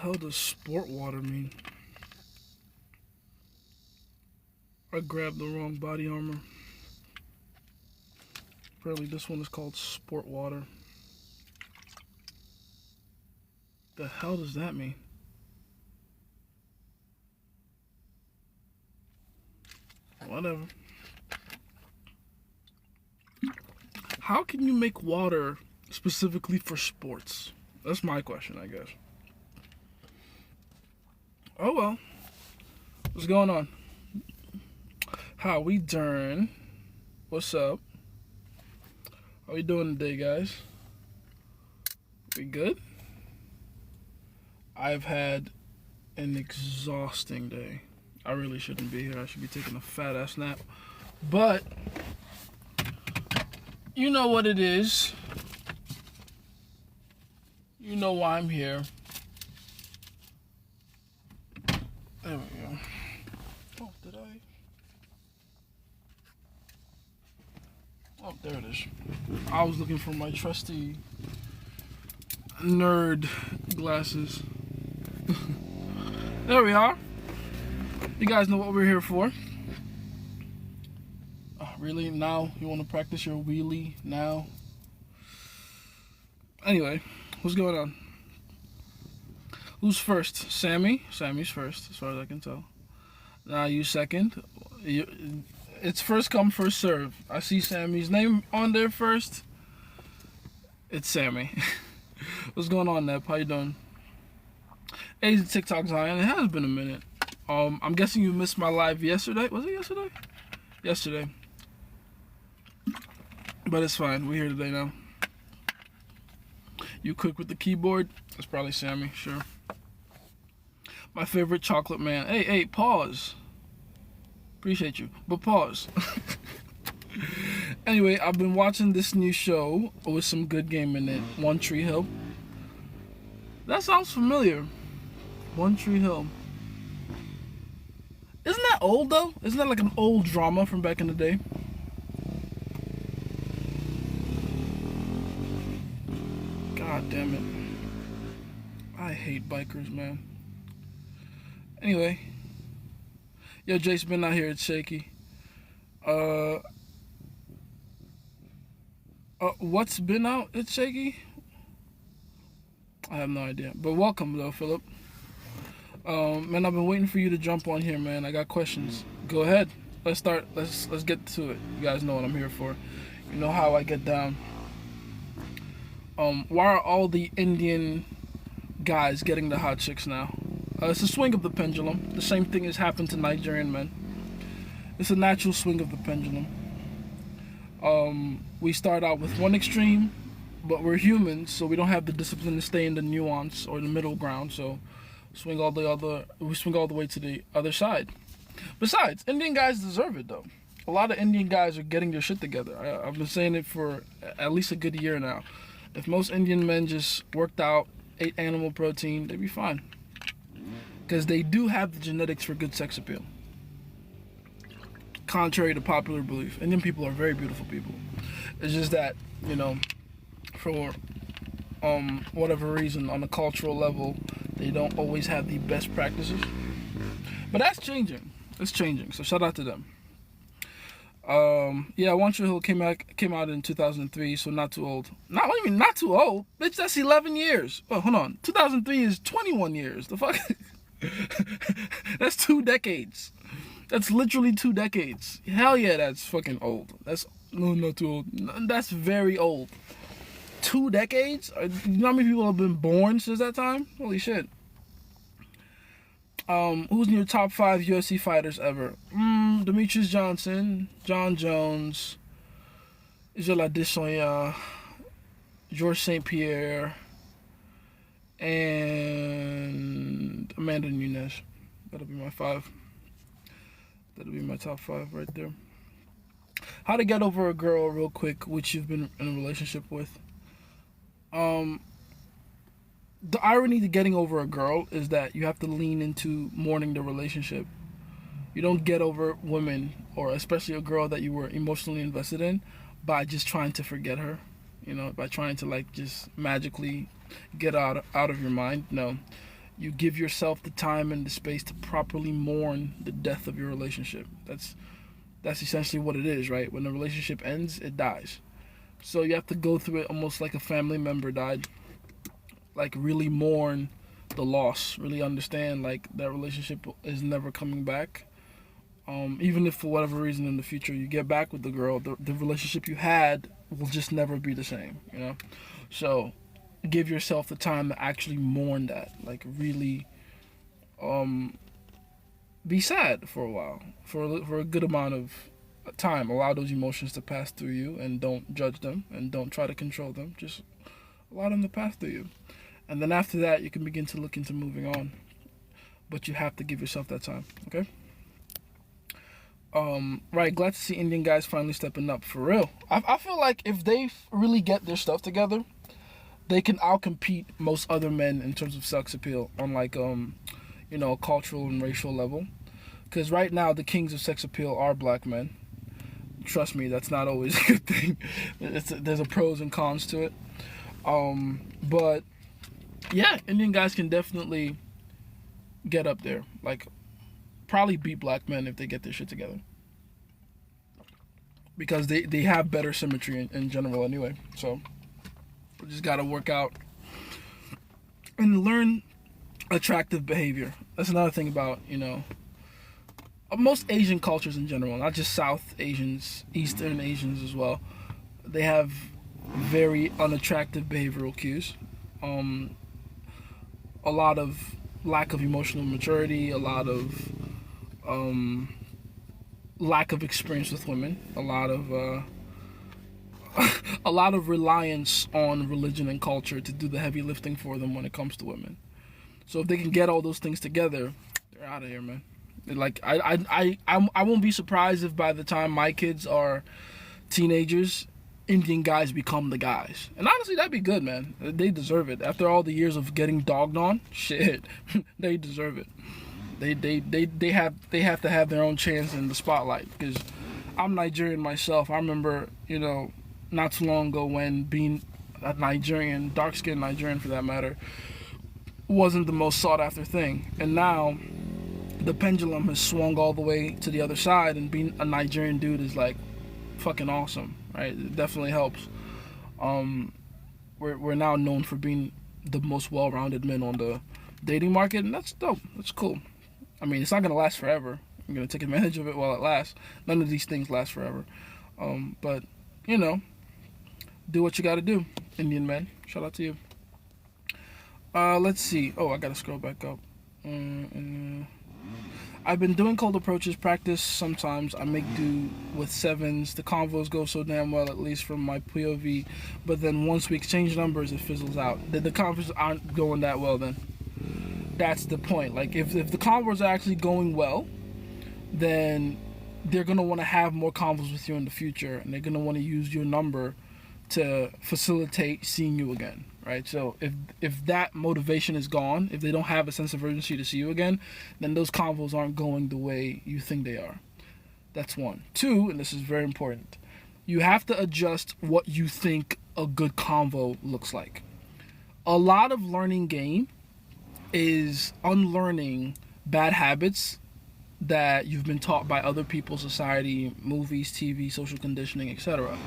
hell does sport water mean? I grabbed the wrong body armor. Apparently this one is called sport water. The hell does that mean? Whatever. How can you make water specifically for sports? That's my question, I guess. Oh well. What's going on? How we doing? What's up? How we doing today, guys? We good? I've had an exhausting day. I really shouldn't be here. I should be taking a fat ass nap. But you know what it is. You know why I'm here. There we go. Oh, did I? Oh, there it is. I was looking for my trusty nerd glasses. There we are. You guys know what we're here for. Really? Now? You want to practice your wheelie now? Anyway, what's going on? Who's first? Sammy? Sammy's first, as far as I can tell. Now you second. It's first come, first serve. I see Sammy's name on there first. It's Sammy. What's going on, Nep? How you doing? Hey, TikTok Zion. It has been a minute. I'm guessing you missed my live yesterday. Was it yesterday? Yesterday. But it's fine. We're here today now. You quick with the keyboard? That's probably Sammy, sure. My favorite chocolate man. Hey, pause. Appreciate you. But pause. Anyway, I've been watching this new show with some good game in it. One Tree Hill. That sounds familiar. One Tree Hill. Isn't that old though? Isn't that like an old drama from back in the day? God damn it. I hate bikers, man. Anyway. Yo, Jace been out here, it's shaky. What's been out? It's shaky? I have no idea. But welcome though, Philip. Man, I've been waiting for you to jump on here, man. I got questions. Go ahead. Let's start. Let's get to it. You guys know what I'm here for. You know how I get down. Why are all the Indian guys getting the hot chicks now? It's a swing of the pendulum. The same thing has happened to Nigerian men. It's a natural swing of the pendulum. We start out with one extreme, but we're humans, so we don't have the discipline to stay in the nuance or the middle ground. So we swing all the way to the other side. Besides, Indian guys deserve it though. A lot of Indian guys are getting their shit together. I've been saying it for at least a good year now. If most Indian men just worked out, ate animal protein, they'd be fine. Because they do have the genetics for good sex appeal. Contrary to popular belief, Indian people are very beautiful people. It's just that, you know, for whatever reason, on a cultural level, they don't always have the best practices. But that's changing. It's changing. So shout out to them. Yeah, One Tree Hill came out in 2003, so not too old. What do you mean not too old? Bitch, that's 11 years. Oh, hold on. 2003 is 21 years. The fuck? That's 2 decades. That's literally 2 decades. Hell yeah, that's fucking old. That's not too old. That's very old. 2 decades? You know how many people have been born since that time? Holy shit. Who's in your top 5 UFC fighters ever? Demetrius Johnson, John Jones, Israel Adesanya, Georges St. Pierre, and Amanda Nunes. That'll be my 5. That'll be my top 5 right there. How to get over a girl real quick, which you've been in a relationship with. The irony to getting over a girl is that you have to lean into mourning the relationship. You don't get over women, or especially a girl that you were emotionally invested in, by just trying to forget her. You know, by trying to like just magically get out of your mind. No. You give yourself the time and the space to properly mourn the death of your relationship. That's essentially what it is, right? When the relationship ends, it dies. So you have to go through it almost like a family member died. Like, really mourn the loss. Really understand, like, that relationship is never coming back. Even if for whatever reason in the future you get back with the girl, the relationship you had will just never be the same, you know? So give yourself the time to actually mourn that. Like, really be sad for a while, for a good amount of time. Allow those emotions to pass through you, and don't judge them, and don't try to control them. Just allow them to pass through you. And then after that, you can begin to look into moving on. But you have to give yourself that time, okay? Right, glad to see Indian guys finally stepping up, for real. I feel like if they really get their stuff together, they can outcompete most other men in terms of sex appeal on, like, you know, a cultural and racial level. Because right now, the kings of sex appeal are black men. Trust me, that's not always a good thing. There's a pros and cons to it. But yeah, Indian guys can definitely get up there. Like, probably beat black men if they get their shit together. Because they have better symmetry in general anyway. So we just gotta work out and learn attractive behavior. That's another thing about, you know, most Asian cultures in general, not just South Asians, Eastern Asians as well. They have very unattractive behavioral cues. A lot of lack of emotional maturity, a lot of lack of experience with women, a lot of reliance on religion and culture to do the heavy lifting for them when it comes to women. So if they can get all those things together, they're out of here, man. Like, I won't be surprised if by the time my kids are teenagers, Indian guys become the guys. And honestly, that'd be good, man. They deserve it. After all the years of getting dogged on, shit, they deserve it. They have to have their own chance in the spotlight. Because I'm Nigerian myself. I remember, you know, not too long ago when being a Nigerian, dark-skinned Nigerian for that matter, wasn't the most sought after thing. And now the pendulum has swung all the way to the other side, and being a Nigerian dude is like fucking awesome, right? It definitely helps. We're now known for being the most well-rounded men on the dating market, and that's dope. That's cool. I mean, it's not gonna last forever. I'm gonna take advantage of it while it lasts. None of these things last forever. But you know, do what you gotta do, Indian men. Shout out to you. Let's see. Oh, I gotta scroll back up. I've been doing cold approaches practice. Sometimes I make do with sevens. The convos go so damn well, at least from my POV. But then once we exchange numbers, it fizzles out. The convos aren't going that well then. That's the point. Like, if the convos are actually going well, then they're going to want to have more convos with you in the future. And they're going to want to use your number to facilitate seeing you again. Right, so if that motivation is gone, if they don't have a sense of urgency to see you again, then those convos aren't going the way you think they are. That's one. Two, and this is very important, you have to adjust what you think a good convo looks like. A lot of learning game is unlearning bad habits that you've been taught by other people, society, movies, TV, social conditioning, etc.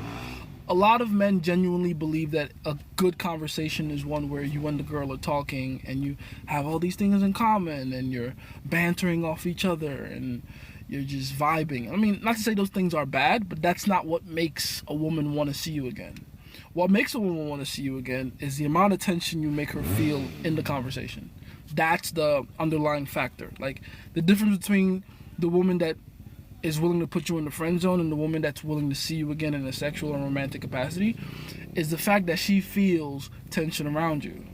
A lot of men genuinely believe that a good conversation is one where you and the girl are talking and you have all these things in common and you're bantering off each other and you're just vibing. I mean, not to say those things are bad, but that's not what makes a woman want to see you again. What makes a woman want to see you again is the amount of tension you make her feel in the conversation. That's the underlying factor. Like, the difference between the woman that is willing to put you in the friend zone and the woman that's willing to see you again in a sexual and romantic capacity is the fact that she feels tension around you.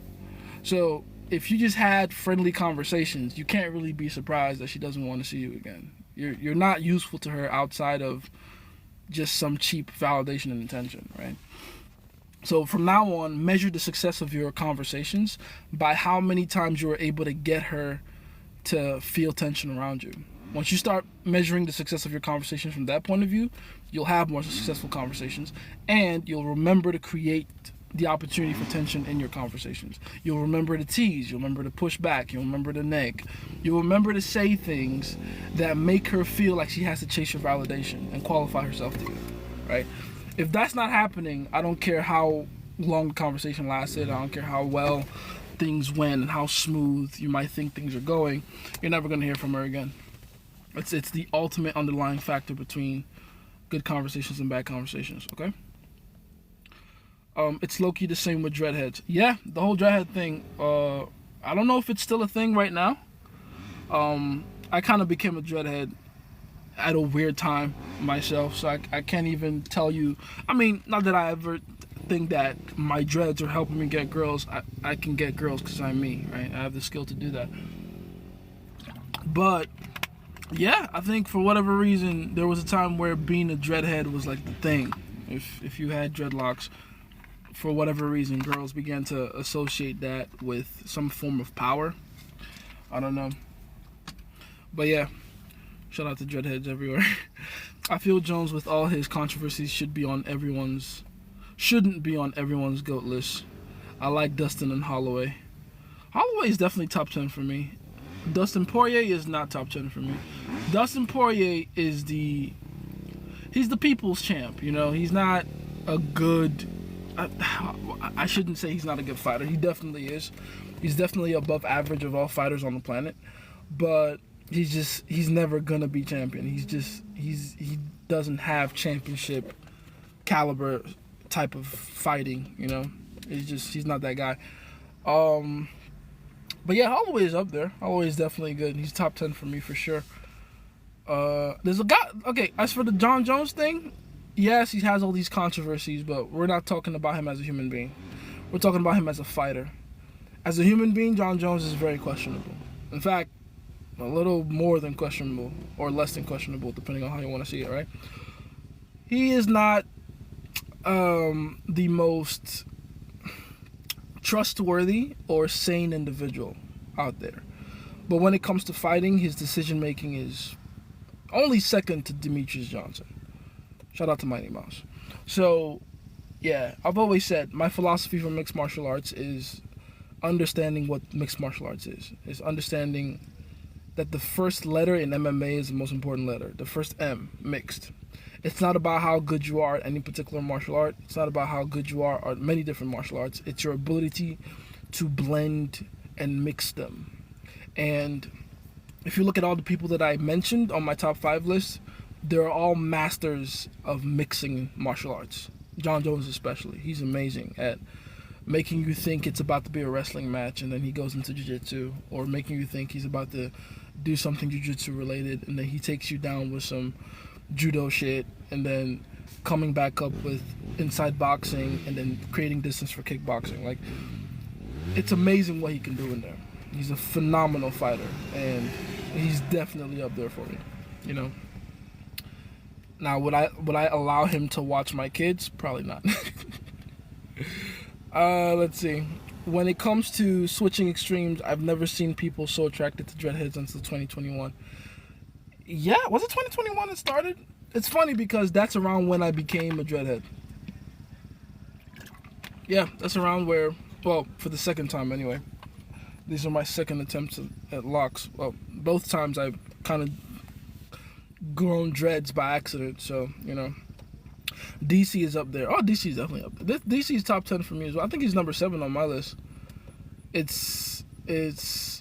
So if you just had friendly conversations, you can't really be surprised that she doesn't want to see you again. You're not useful to her outside of just some cheap validation and attention, right? So from now on, measure the success of your conversations by how many times you are able to get her to feel tension around you. Once you start measuring the success of your conversations from that point of view, you'll have more successful conversations, and you'll remember to create the opportunity for tension in your conversations. You'll remember to tease. You'll remember to push back. You'll remember to neg. You'll remember to say things that make her feel like she has to chase your validation and qualify herself to you, right? If that's not happening, I don't care how long the conversation lasted. I don't care how well things went and how smooth you might think things are going. You're never going to hear from her again. It's the ultimate underlying factor between good conversations and bad conversations, okay? It's low-key the same with dreadheads. Yeah, the whole dreadhead thing, I don't know if it's still a thing right now. I kind of became a dreadhead at a weird time myself, so I can't even tell you. I mean, not that I ever think that my dreads are helping me get girls. I can get girls because I'm me, right? I have the skill to do that. But yeah, I think for whatever reason, there was a time where being a dreadhead was like the thing. If you had dreadlocks, for whatever reason, girls began to associate that with some form of power. I don't know. But yeah, shout out to dreadheads everywhere. I feel Jones, with all his controversies, shouldn't be on everyone's GOAT list. I like Dustin and Holloway. Holloway is definitely top 10 for me. Dustin Poirier is not top 10 for me. Dustin Poirier is he's the people's champ, you know. He's not a good, I shouldn't say he's not a good fighter. He definitely is. He's definitely above average of all fighters on the planet. But he's never gonna be champion. He doesn't have championship caliber type of fighting, you know. He's not that guy. But yeah, Holloway is up there. Holloway is definitely good. He's top 10 for me for sure. There's a guy. Okay, as for the John Jones thing, yes, he has all these controversies, but we're not talking about him as a human being. We're talking about him as a fighter. As a human being, John Jones is very questionable. In fact, a little more than questionable, or less than questionable, depending on how you want to see it, right? He is not the most trustworthy or sane individual out there. But when it comes to fighting, his decision making is only second to Demetrius Johnson. Shout out to Mighty Mouse. So, yeah, I've always said my philosophy for mixed martial arts is understanding what mixed martial arts is. It's understanding that the first letter in MMA is the most important letter. The first M, mixed. It's not about how good you are at any particular martial art. It's not about how good you are at many different martial arts. It's your ability to blend and mix them. And if you look at all the people that I mentioned on my top 5 list, they're all masters of mixing martial arts. John Jones especially. He's amazing at making you think it's about to be a wrestling match and then he goes into jiu-jitsu, or making you think he's about to do something jiu-jitsu related and then he takes you down with some judo shit, and then coming back up with inside boxing and then creating distance for kickboxing. Like, it's amazing what he can do in there. He's a phenomenal fighter, and he's definitely up there for me, you know. Now, would I allow him to watch my kids? Probably not. Let's see. When it comes to switching extremes, I've never seen people so attracted to dreadheads until 2021. Yeah, was it 2021 it started? It's funny because that's around when I became a dreadhead. Yeah, that's around where, well, for the second time anyway. These are my second attempts at locks. Well, both times I've kind of grown dreads by accident, so, you know. DC is up there. Oh, DC is definitely up there. DC is top 10 for me as well. I think he's number 7 on my list. It's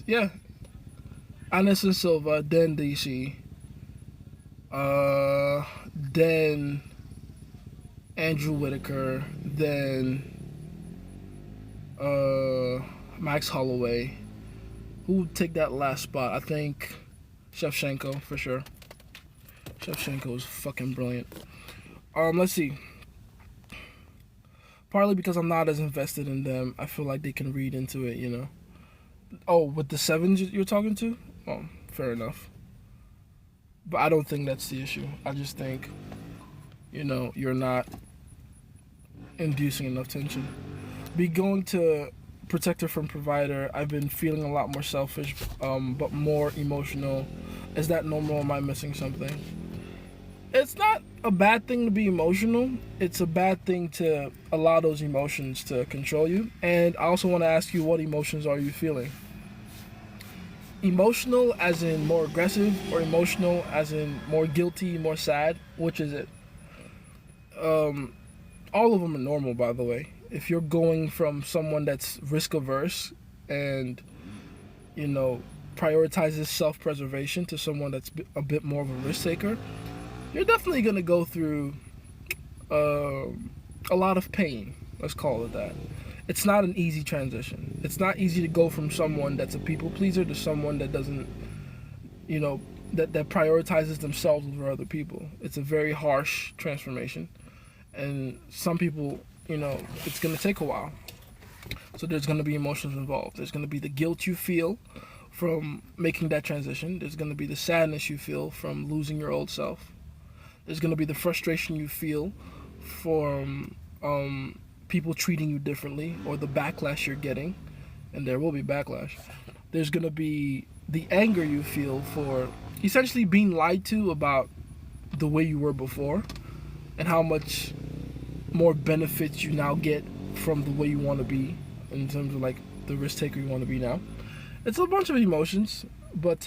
yeah. Anderson Silva, then DC. Then Andrew Whitaker, then Max Holloway. Who would take that last spot? I think Shevchenko for sure. Shevchenko is fucking brilliant. Let's see. Partly because I'm not as invested in them, I feel like they can read into it, you know. Oh, with the 7s you're talking to? Oh, fair enough. But I don't think that's the issue. I just think, you know, you're not inducing enough tension. Be going to protector from provider, I've been feeling a lot more selfish, but more emotional. Is that normal? Am I missing something? It's not a bad thing to be emotional. It's a bad thing to allow those emotions to control you. And I also want to ask you, what emotions are you feeling? Emotional as in more aggressive, or emotional as in more guilty, more sad? Which is it? Um, all of them are normal, by the way. If you're going from someone that's risk averse and, you know, prioritizes self preservation to someone that's a bit more of a risk taker, you're definitely going to go through uh, a lot of pain. Let's call it that. It's not an easy transition. It's not easy to go from someone that's a people pleaser to someone that doesn't, you know, that prioritizes themselves over other people. It's a very harsh transformation. And some people, you know, it's going to take a while. So there's going to be emotions involved. There's going to be the guilt you feel from making that transition. There's going to be the sadness you feel from losing your old self. There's going to be the frustration you feel from people treating you differently, or the backlash you're getting, and there will be backlash. There's going to be the anger you feel for essentially being lied to about the way you were before, and how much more benefits you now get from the way you want to be, in terms of like the risk taker you want to be now. It's a bunch of emotions, but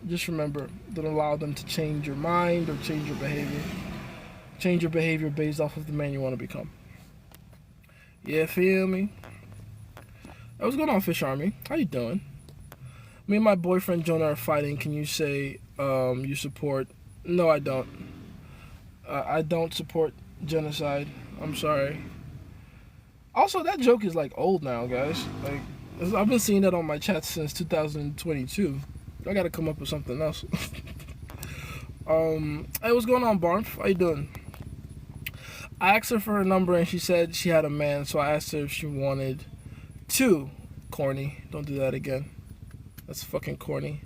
just remember, don't allow them to change your mind or change your behavior. Change your behavior based off of the man you want to become. Yeah, feel me? Hey, what's going on, Fish Army? How you doing? Me and my boyfriend Jonah are fighting. Can you say you support? No, I don't. I don't support genocide. I'm sorry. Also, that joke is like old now, guys. Like, I've been seeing that on my chat since 2022. I gotta come up with something else. Hey, what's going on, Barnf? How you doing? I asked her for her number and she said she had a man, so I asked her if she wanted two. Corny. Don't do that again. That's fucking corny.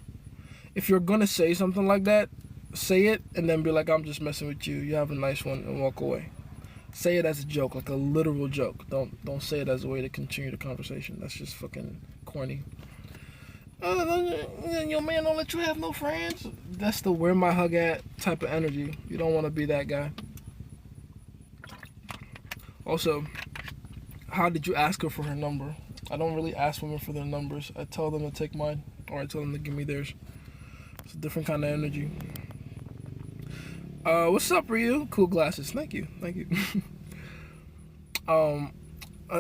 If you're gonna say something like that, say it and then be like, I'm just messing with you. You have a nice one, and walk away. Say it as a joke, like a literal joke. Don't say it as a way to continue the conversation. That's just fucking corny. Your man don't let you have no friends. That's the where my hug at type of energy. You don't want to be that guy. Also, how did you ask her for her number? I don't really ask women for their numbers. I tell them to take mine, or I tell them to give me theirs. It's a different kind of energy. What's up, Ryu? Cool glasses. Thank you.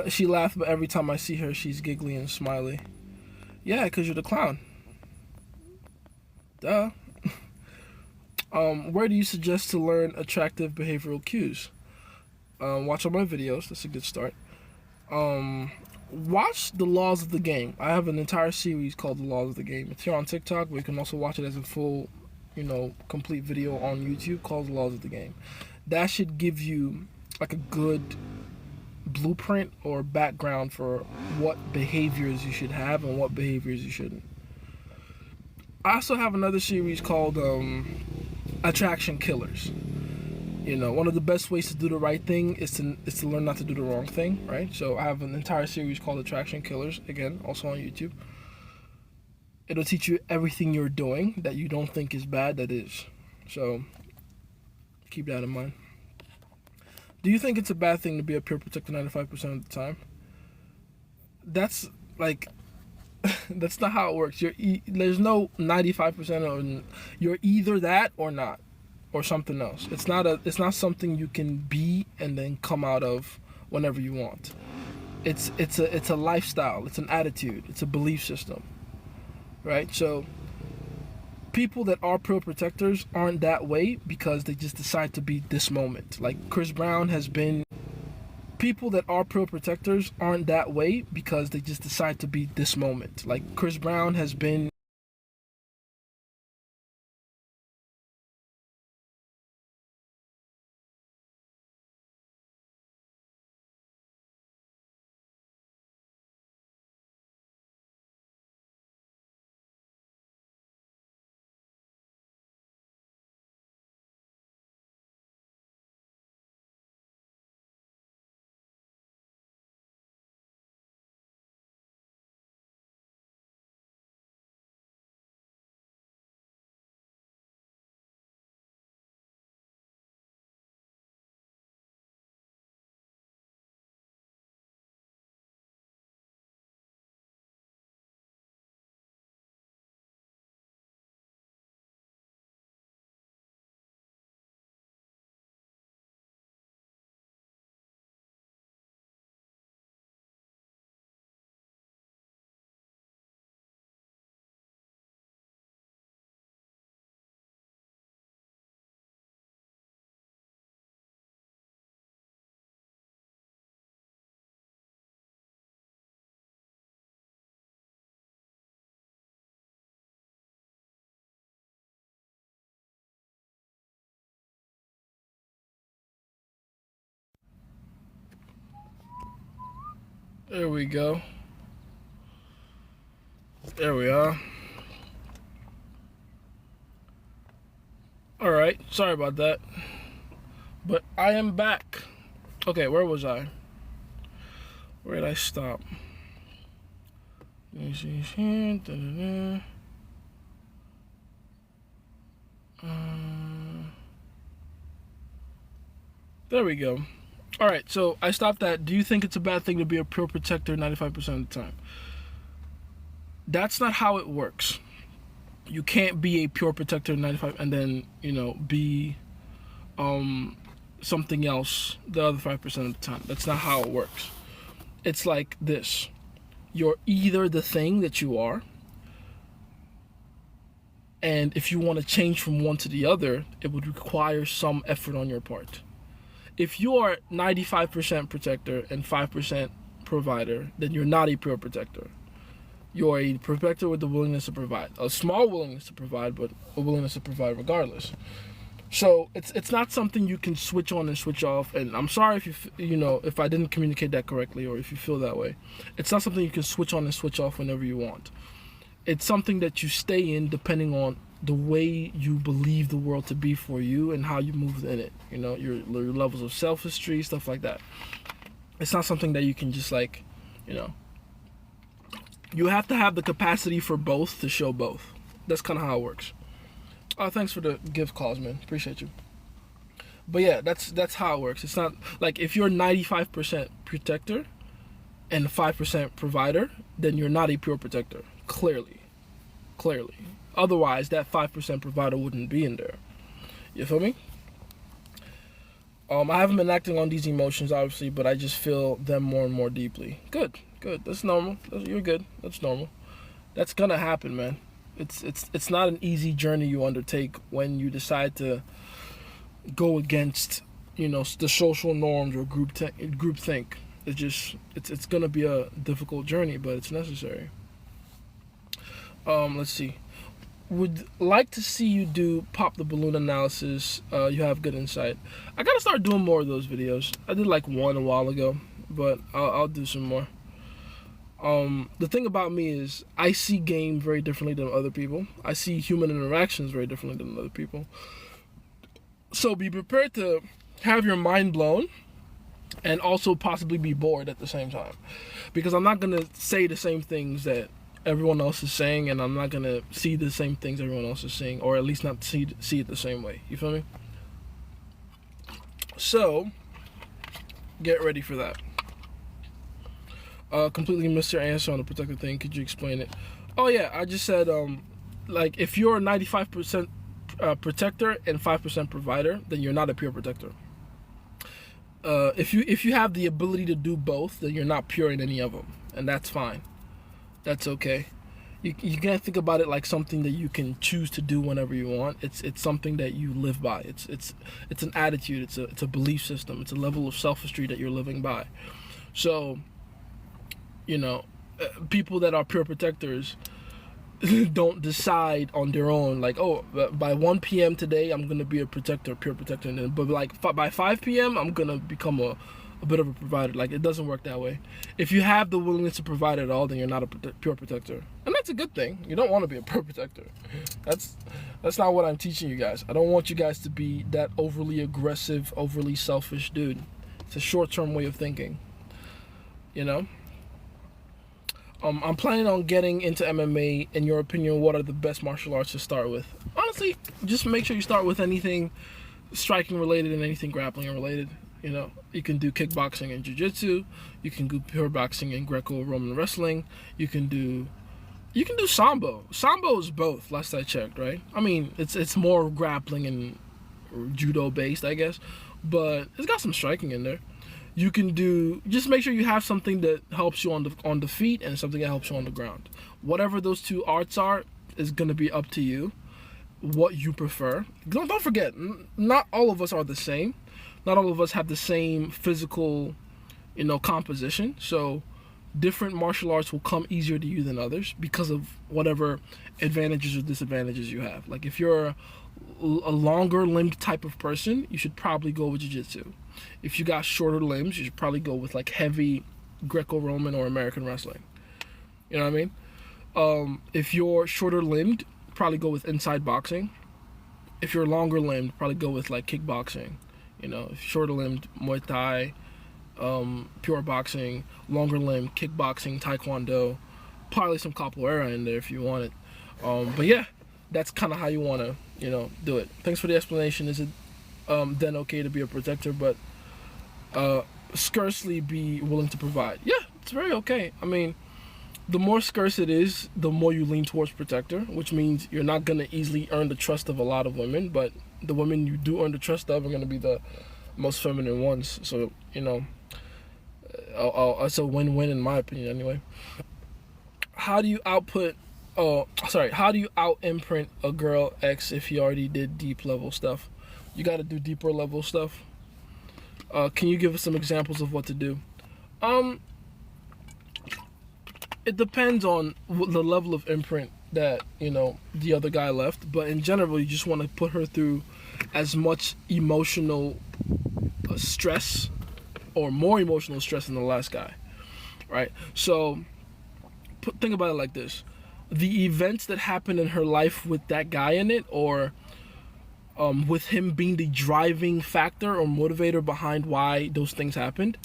She laughed, but every time I see her, she's giggly and smiley. Yeah, because you're the clown. Duh. Where do you suggest to learn attractive behavioral cues? Watch all my videos. That's a good start. Watch The Laws of the Game. I have an entire series called The Laws of the Game. It's here on TikTok, but you can also watch it as a full, complete video on YouTube called The Laws of the Game. That should give you like a good blueprint or background for what behaviors you should have and what behaviors you shouldn't. I also have another series called Attraction Killers. One of the best ways to do the right thing is to learn not to do the wrong thing, right? So I have an entire series called Attraction Killers, again, also on YouTube. It'll teach you everything you're doing that you don't think is bad that is. So keep that in mind. Do you think it's a bad thing to be a peer protector 95% of the time? That's like that's not how it works. There's no 95% of you're either that or not, or something else. It's not something you can be and then come out of whenever you want. It's a lifestyle. It's an attitude. It's a belief system, right? So people that are peer protectors aren't that way because they just decide to be this moment. Like Chris Brown has been. People that are peer protectors aren't that way because they just decide to be this moment. Like Chris Brown has been There we go. There we are. Alright, sorry about that. But I am back. Okay, where was I? Where did I stop? There we go. Alright, so I stopped at, do you think it's a bad thing to be a pure protector 95% of the time? That's not how it works. You can't be a pure protector 95 and then, be something else the other 5% of the time. That's not how it works. It's like this. You're either the thing that you are, and if you want to change from one to the other, it would require some effort on your part. If you are 95% protector and 5% provider, then you're not a pure protector. You're a protector with the willingness to provide. A small willingness to provide, but a willingness to provide regardless. So it's not something you can switch on and switch off. And I'm sorry if if I didn't communicate that correctly, or if you feel that way. It's not something you can switch on and switch off whenever you want. It's something that you stay in depending on the way you believe the world to be for you and how you move in it. Your levels of self-history, stuff like that. It's not something that you can just you have to have the capacity for both to show both. That's kind of how it works. Thanks for the gift calls, man. Appreciate you. But yeah, that's how it works. It's not like if you're 95% protector and 5% provider, then you're not a pure protector. Clearly. Otherwise, that 5% provider wouldn't be in there. You feel me? I haven't been acting on these emotions, obviously, but I just feel them more and more deeply. Good. That's normal. You're good. That's normal. That's gonna happen, man. It's not an easy journey you undertake when you decide to go against, the social norms or group think. It's gonna be a difficult journey, but it's necessary. Let's see. Would like to see you do pop the balloon analysis. You have good insight. I gotta start doing more of those videos. I did like one a while ago, but I'll do some more. The thing about me is I see game very differently than other people. I see human interactions very differently than other people. So be prepared to have your mind blown and also possibly be bored at the same time. Because I'm not going to say the same things that everyone else is saying, and I'm not going to see the same things everyone else is saying, or at least not see it the same way. You feel me? So, get ready for that. Completely missed your answer on the protector thing. Could you explain it? Oh yeah, I just said like if you're 95% protector and 5% provider, then you're not a pure protector. If you have the ability to do both, then you're not pure in any of them, and that's fine. That's okay. You can't think about it like something that you can choose to do whenever you want. It's something that you live by. It's an attitude. It's a belief system. It's a level of self-history that you're living by. So, people that are pure protectors don't decide on their own, like, oh, by 1 p.m. today, I'm going to be a protector, pure protector. But like by 5 p.m., I'm going to become a bit of a provider. Like, it doesn't work that way. If you have the willingness to provide at all, then you're not a pure protector. And that's a good thing. You don't want to be a pure protector. That's not what I'm teaching you guys. I don't want you guys to be that overly aggressive, overly selfish dude. It's a short-term way of thinking. I'm planning on getting into MMA. In your opinion, what are the best martial arts to start with? Honestly, just make sure you start with anything striking related and anything grappling related. You can do kickboxing and jiu-jitsu. You can do pure boxing and Greco-Roman wrestling. You can do sambo. Sambo is both, last I checked, right? I mean, it's more grappling and judo based, I guess, but it's got some striking in there. You can just make sure you have something that helps you on the feet and something that helps you on the ground. Whatever those two arts are is going to be up to you, what you prefer. Don't forget, not all of us are the same. Not all of us have the same physical, composition. So different martial arts will come easier to you than others because of whatever advantages or disadvantages you have. Like if you're a longer limbed type of person, you should probably go with jiu-jitsu. If you got shorter limbs, you should probably go with like heavy Greco-Roman or American wrestling. You know what I mean? If you're shorter limbed, probably go with inside boxing. If you're longer limbed, probably go with like kickboxing. You know, if shorter limbed, Muay Thai, pure boxing, longer limbed, kickboxing, taekwondo, probably some capoeira in there if you want it. But yeah, that's kind of how you want to, you know, do it. Thanks for the explanation. Is it then okay to be a protector, but scarcely be willing to provide? Yeah, it's very okay. I mean, the more scarce it is, the more you lean towards protector, which means you're not going to easily earn the trust of a lot of women, but the women you do earn the trust of are going to be the most feminine ones. So, you know, it's a win-win in my opinion anyway. How do you how do you out imprint a girl X if you already did deep level stuff? You got to do deeper level stuff. Can you give us some examples of what to do? It depends on the level of imprint that, you know, the other guy left, but in general, you just want to put her through as much emotional stress or more emotional stress than the last guy, right? So think about it like this: the events that happened in her life with that guy in it, or with him being the driving factor or motivator behind why those things happened,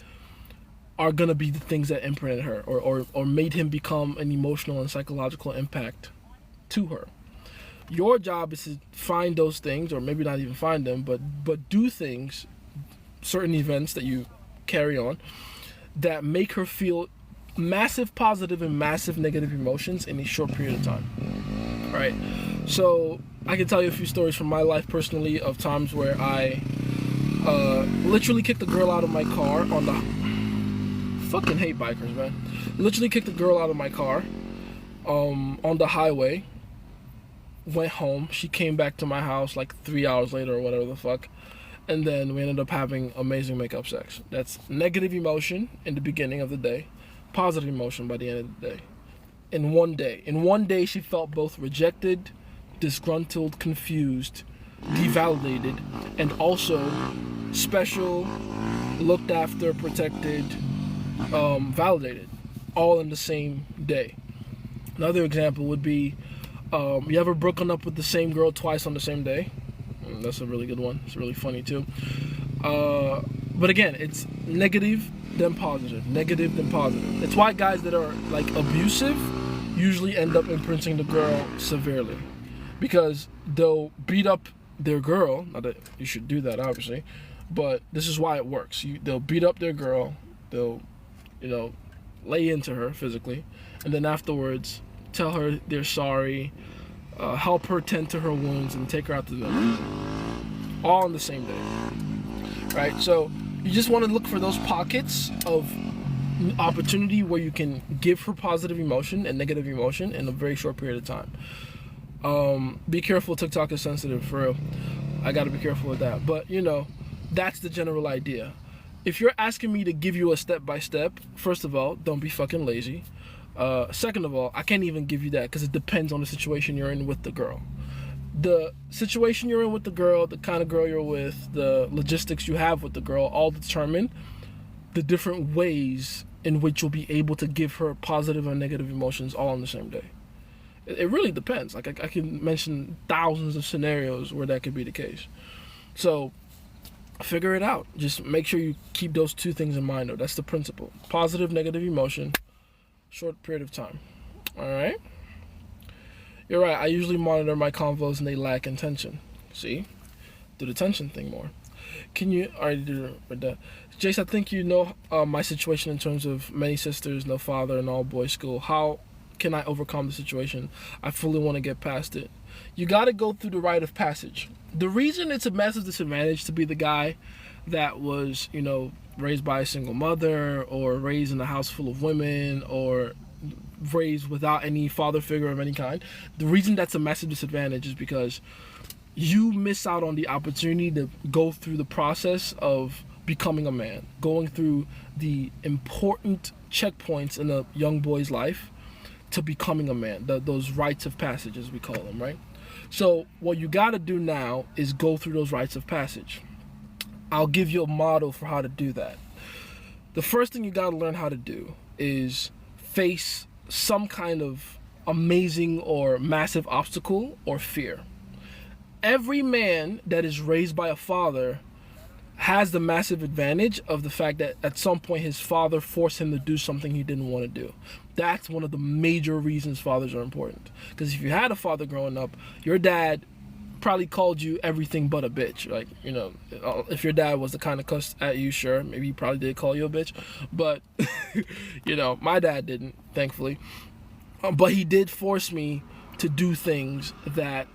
are gonna be the things that imprinted her or made him become an emotional and psychological impact to her. Your job is to find those things, or maybe not even find them, but do things, certain events that you carry on, that make her feel massive positive and massive negative emotions in a short period of time, right? So I can tell you a few stories from my life personally of times where I literally kicked a girl out of my car on the... Fucking hate bikers, man. Literally kicked a girl out of my car on the highway. Went home. She came back to my house like 3 hours later or whatever the fuck. And then we ended up having amazing makeup sex. That's negative emotion in the beginning of the day. Positive emotion by the end of the day. In one day. In one day, she felt both rejected, disgruntled, confused, devalidated, and also special, looked after, protected, validated, all in the same day. Another example would be, you ever broken up with the same girl twice on the same day? That's a really good one. It's really funny too. But again, it's negative then positive, negative then positive. It's why guys that are like abusive usually end up imprinting the girl severely, because they'll beat up their girl. Not that you should do that, obviously, but this is why it works. They'll beat up their girl. They'll, you know, lay into her physically, and then afterwards tell her they're sorry, help her tend to her wounds, and take her out to dinner, all on the same day, right? So you just want to look for those pockets of opportunity where you can give her positive emotion and negative emotion in a very short period of time. Be careful, TikTok is sensitive, for real. I gotta be careful with that, but you know, that's the general idea. If you're asking me to give you a step-by-step, first of all, don't be fucking lazy. Second of all, I can't even give you that because it depends on the situation you're in with the girl. The situation you're in with the girl, the kind of girl you're with, the logistics you have with the girl, all determine the different ways in which you'll be able to give her positive and negative emotions all on the same day. It really depends. Like I can mention thousands of scenarios where that could be the case. So figure it out. Just make sure you keep those two things in mind, though. That's the principle. Positive, negative emotion, short period of time. All right? You're right. I usually monitor my convos and they lack intention. See? Do the tension thing more. Can you... Already do that. Jace, I think you know my situation in terms of many sisters, no father, and all boys school. How can I overcome the situation? I fully want to get past it. You got to go through the rite of passage. The reason it's a massive disadvantage to be the guy that was, you know, raised by a single mother, or raised in a house full of women, or raised without any father figure of any kind, the reason that's a massive disadvantage is because you miss out on the opportunity to go through the process of becoming a man, going through the important checkpoints in a young boy's life to becoming a man, those rites of passage, as we call them, right? So what you got to do now is go through those rites of passage. I'll give you a model for how to do that. the first thing you gotta learn how to do is face some kind of amazing or massive obstacle or fear. Every man that is raised by a father has the massive advantage of the fact that at some point his father forced him to do something he didn't want to do. That's one of the major reasons fathers are important. Because if you had a father growing up, your dad probably called you everything but a bitch. Like, you know, if your dad was the kind of cuss at you, sure, maybe he probably did call you a bitch. But, you know, my dad didn't, thankfully. But he did force me to do things that,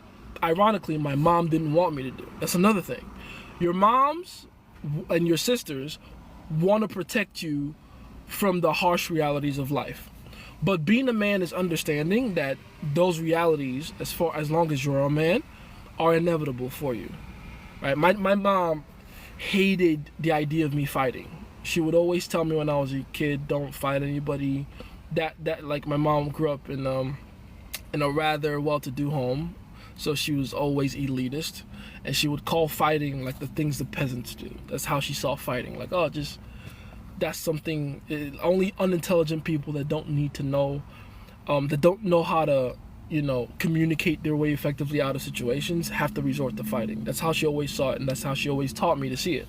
ironically, my mom didn't want me to do. That's another thing. Your moms and your sisters want to protect you from the harsh realities of life. But being a man is understanding that those realities, as long as you're a man, are inevitable for you. Right? My mom hated the idea of me fighting. She would always tell me when I was a kid, don't fight anybody. That like, my mom grew up in a rather well-to-do home, so she was always elitist, and she would call fighting like the things the peasants do. That's how she saw fighting. Like, oh, just, that's something only unintelligent people that don't need to know, that don't know how to, you know, communicate their way effectively out of situations have to resort to fighting. That's how she always saw it, and that's how she always taught me to see it.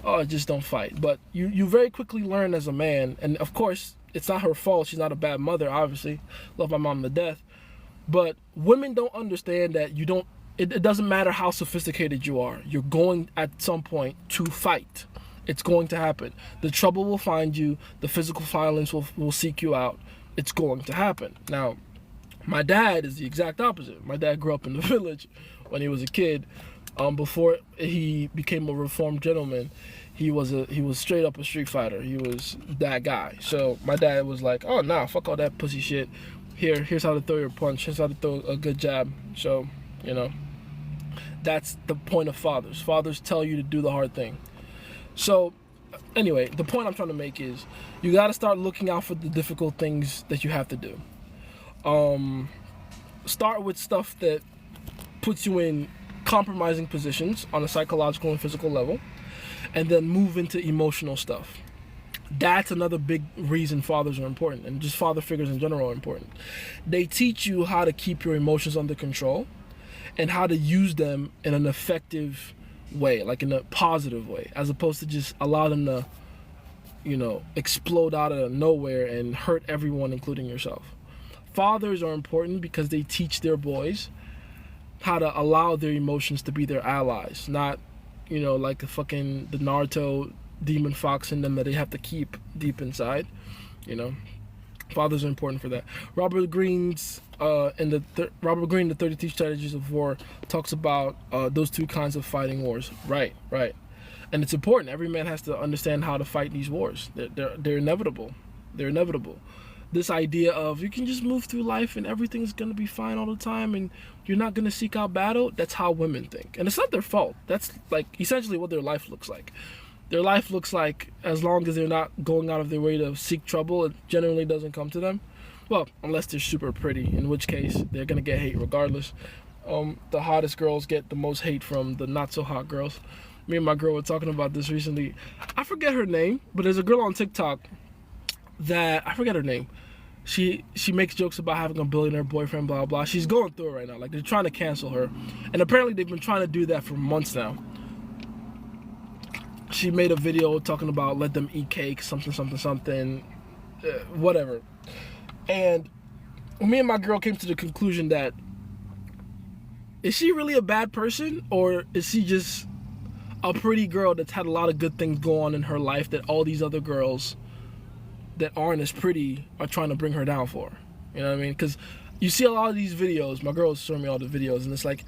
Oh, just don't fight. But you very quickly learn as a man, and of course, it's not her fault. She's not a bad mother, obviously. Love my mom to death. But women don't understand that you don't, it doesn't matter how sophisticated you are. You're going at some point to fight. It's going to happen. The trouble will find you. The physical violence will seek you out. It's going to happen. Now, my dad is the exact opposite. My dad grew up in the village when he was a kid. Before he became a reformed gentleman, he was straight up a street fighter. He was that guy. So my dad was like, oh, nah, fuck all that pussy shit. Here's how to throw your punch. Here's how to throw a good jab. So, you know, that's the point of fathers. Fathers tell you to do the hard thing. So, anyway, the point I'm trying to make is you got to start looking out for the difficult things that you have to do. Start with stuff that puts you in compromising positions on a psychological and physical level, and then move into emotional stuff. That's another big reason fathers are important, and just father figures in general are important. They teach you how to keep your emotions under control and how to use them in an effective way, like in a positive way, as opposed to just allow them to, you know, explode out of nowhere and hurt everyone, including yourself. Fathers are important because they teach their boys how to allow their emotions to be their allies, not, you know, like the Naruto demon fox in them that they have to keep deep inside. You know, fathers are important for that. Robert Greene, the 32 Strategies of War, talks about those two kinds of fighting wars. Right. And it's important. Every man has to understand how to fight these wars. They're inevitable. They're inevitable. This idea of you can just move through life and everything's going to be fine all the time and you're not going to seek out battle, that's how women think. And it's not their fault. That's like essentially what their life looks like. Their life looks like, as long as they're not going out of their way to seek trouble, it generally doesn't come to them. Well, unless they're super pretty, in which case they're going to get hate regardless. The hottest girls get the most hate from the not so hot girls. Me and my girl were talking about this recently. I forget her name, but there's a girl on TikTok that, I forget her name. She makes jokes about having a billionaire boyfriend, blah, blah. She's going through it right now. Like, they're trying to cancel her. And apparently they've been trying to do that for months now. She made a video talking about let them eat cake, something, whatever. And me and my girl came to the conclusion that, is she really a bad person? Or is she just a pretty girl that's had a lot of good things go on in her life that all these other girls that aren't as pretty are trying to bring her down for? You know what I mean? Because you see a lot of these videos. My girl's showing me all the videos, and it's like,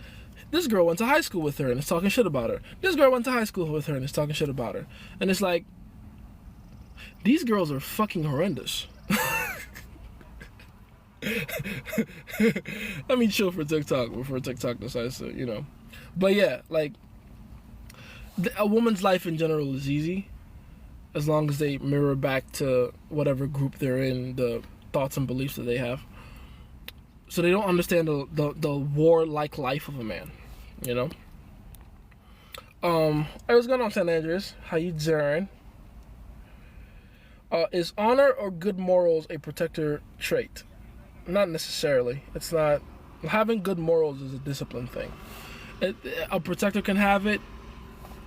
this girl went to high school with her and is talking shit about her. This girl went to high school with her and is talking shit about her. And it's like, these girls are fucking horrendous. I mean, chill for TikTok before TikTok decides to, you know. But yeah, like, a woman's life in general is easy as long as they mirror back to whatever group they're in, the thoughts and beliefs that they have. So they don't understand the war-like life of a man, you know? Hey, what's going on, San Andreas? How you doing? Is honor or good morals a protector trait? Not necessarily. It's not. Having good morals is a discipline thing. A protector can have it.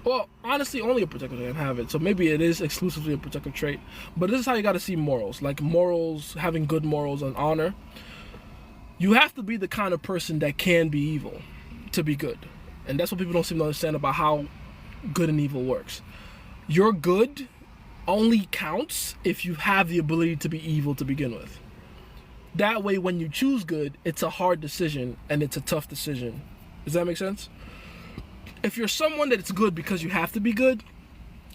Well, honestly, only a protector can have it. So maybe it is exclusively a protective trait. But this is how you got to see morals. Like morals, having good morals and honor. You have to be the kind of person that can be evil to be good. And that's what people don't seem to understand about how good and evil works. Your good only counts if you have the ability to be evil to begin with. That way, when you choose good, it's a hard decision and it's a tough decision. Does that make sense? If you're someone that's good because you have to be good,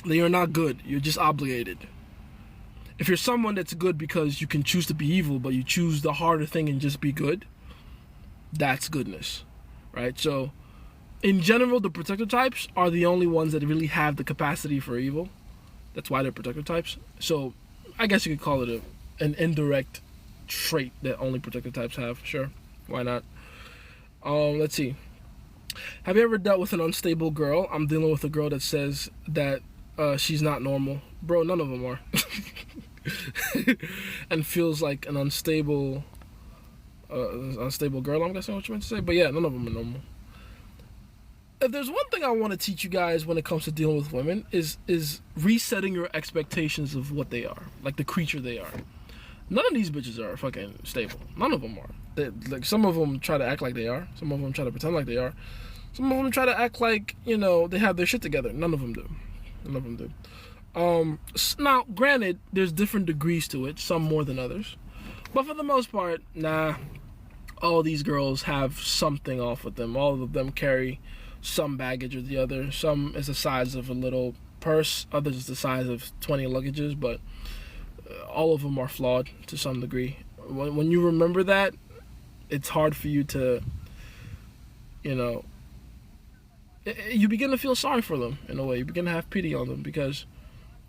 then you're not good. You're just obligated. If you're someone that's good because you can choose to be evil, but you choose the harder thing and just be good, that's goodness, right? So, in general, the protector types are the only ones that really have the capacity for evil. That's why they're protector types. So, I guess you could call it an indirect trait that only protector types have. Sure, why not? Let's see. Have you ever dealt with an unstable girl? I'm dealing with a girl that says that she's not normal. Bro, none of them are. And feels like an unstable girl, I'm guessing what you meant to say. But yeah, none of them are normal. If there's one thing I want to teach you guys when it comes to dealing with women is resetting your expectations of what they are, like the creature they are. None of these bitches are fucking stable. None of them are. Like some of them try to act like they are. Some of them try to pretend like they are. Some of them try to act like, they have their shit together. None of them do. None of them do. Now, granted, there's different degrees to it, some more than others. But for the most part, nah, all these girls have something off with them. All of them carry some baggage or the other. Some is the size of a little purse, others is the size of 20 luggages, but all of them are flawed to some degree. When you remember that, it's hard for you to, you begin to feel sorry for them in a way. You begin to have pity on them because,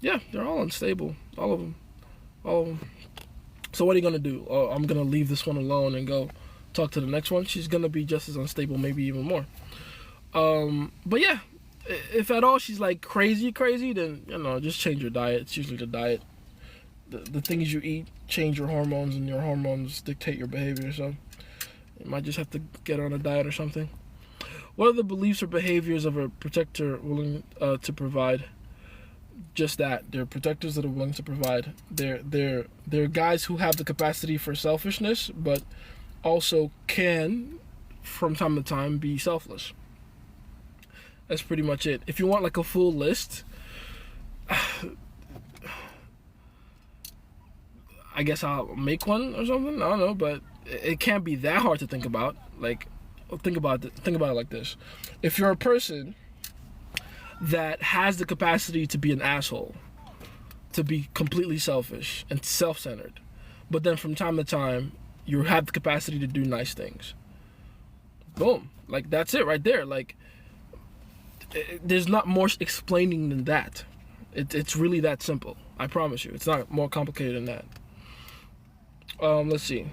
yeah, they're all unstable. All of them. All of them. So what are you going to do? I'm going to leave this one alone and go talk to the next one. She's going to be just as unstable, maybe even more. But yeah, if at all she's like crazy, then, just change your diet. It's usually the diet. The things you eat change your hormones, and your hormones dictate your behavior. So you might just have to get on a diet or something. What are the beliefs or behaviors of a protector willing to provide? Just that. They're protectors that are willing to provide. They're guys who have the capacity for selfishness, but also can, from time to time, be selfless. That's pretty much it. If you want like a full list, I guess I'll make one or something. I don't know, but it can't be that hard to think about. Like, think about it like this: if you're a person that has the capacity to be an asshole, to be completely selfish and self-centered, but then from time to time you have the capacity to do nice things, boom, like that's it right there. Like, there's not more explaining than that. It's really that simple. I promise you, it's not more complicated than that. Let's see.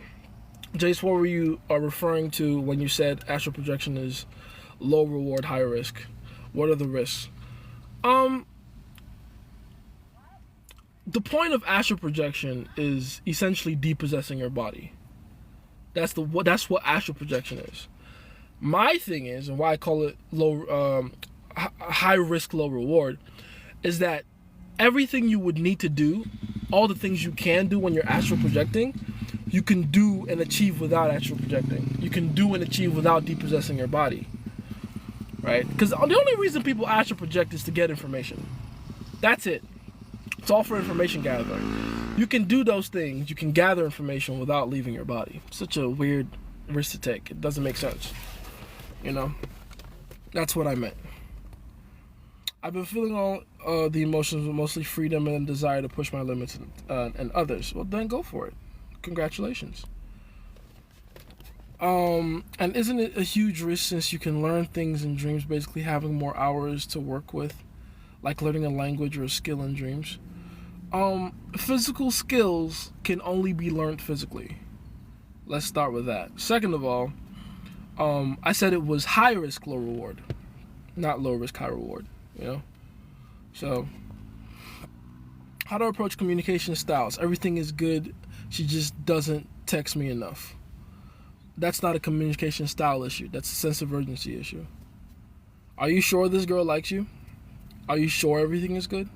Jace, what were you referring to when you said astral projection is low reward, high risk? What are the risks? The point of astral projection is essentially depossessing your body. That's what astral projection is. My thing is, and why I call it high risk, low reward, is that everything you would need to do, all the things you can do when you're astral projecting, you can do and achieve without astral projecting. You can do and achieve without depossessing your body, right? Because the only reason people astral project is to get information. That's it. It's all for information gathering. You can do those things. You can gather information without leaving your body. Such a weird risk to take. It doesn't make sense. That's what I meant. I've been feeling all the emotions, but mostly freedom and desire to push my limits and others. Well, then go for it. Congratulations. And isn't it a huge risk since you can learn things in dreams, basically having more hours to work with, like learning a language or a skill in dreams? Physical skills can only be learned physically. Let's start with that. Second of all, I said it was high risk, low reward, not low risk, high reward. So How to approach communication styles. Everything is good. She just doesn't text me enough. That's not a communication style issue. That's a sense of urgency issue. Are you sure this girl likes you? Are you sure everything is good?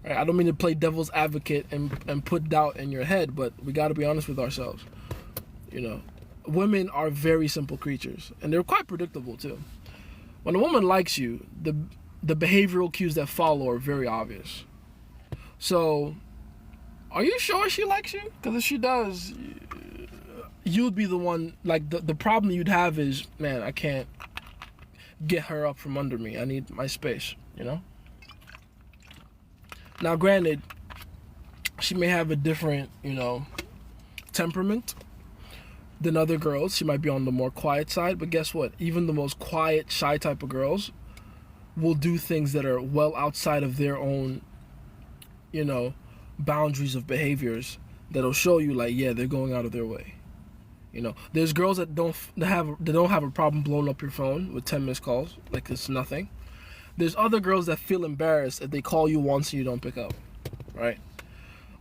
All right, I don't mean to play devil's advocate and put doubt in your head, but we got to be honest with ourselves. You know, women are very simple creatures, and they're quite predictable too. When a woman likes you, the behavioral cues that follow are very obvious. So, are you sure she likes you? Because if she does, you'd be the one, like, the problem you'd have is, man, I can't get her up from under me. I need my space, you know? Now, granted, she may have a different, temperament than other girls. She might be on the more quiet side, but guess what? Even the most quiet, shy type of girls will do things that are well outside of their own, boundaries of behaviors that'll show you, like, yeah, they're going out of their way. There's girls that don't have a problem blowing up your phone with 10 missed calls, like it's nothing. There's other girls that feel embarrassed if they call you once and you don't pick up, right?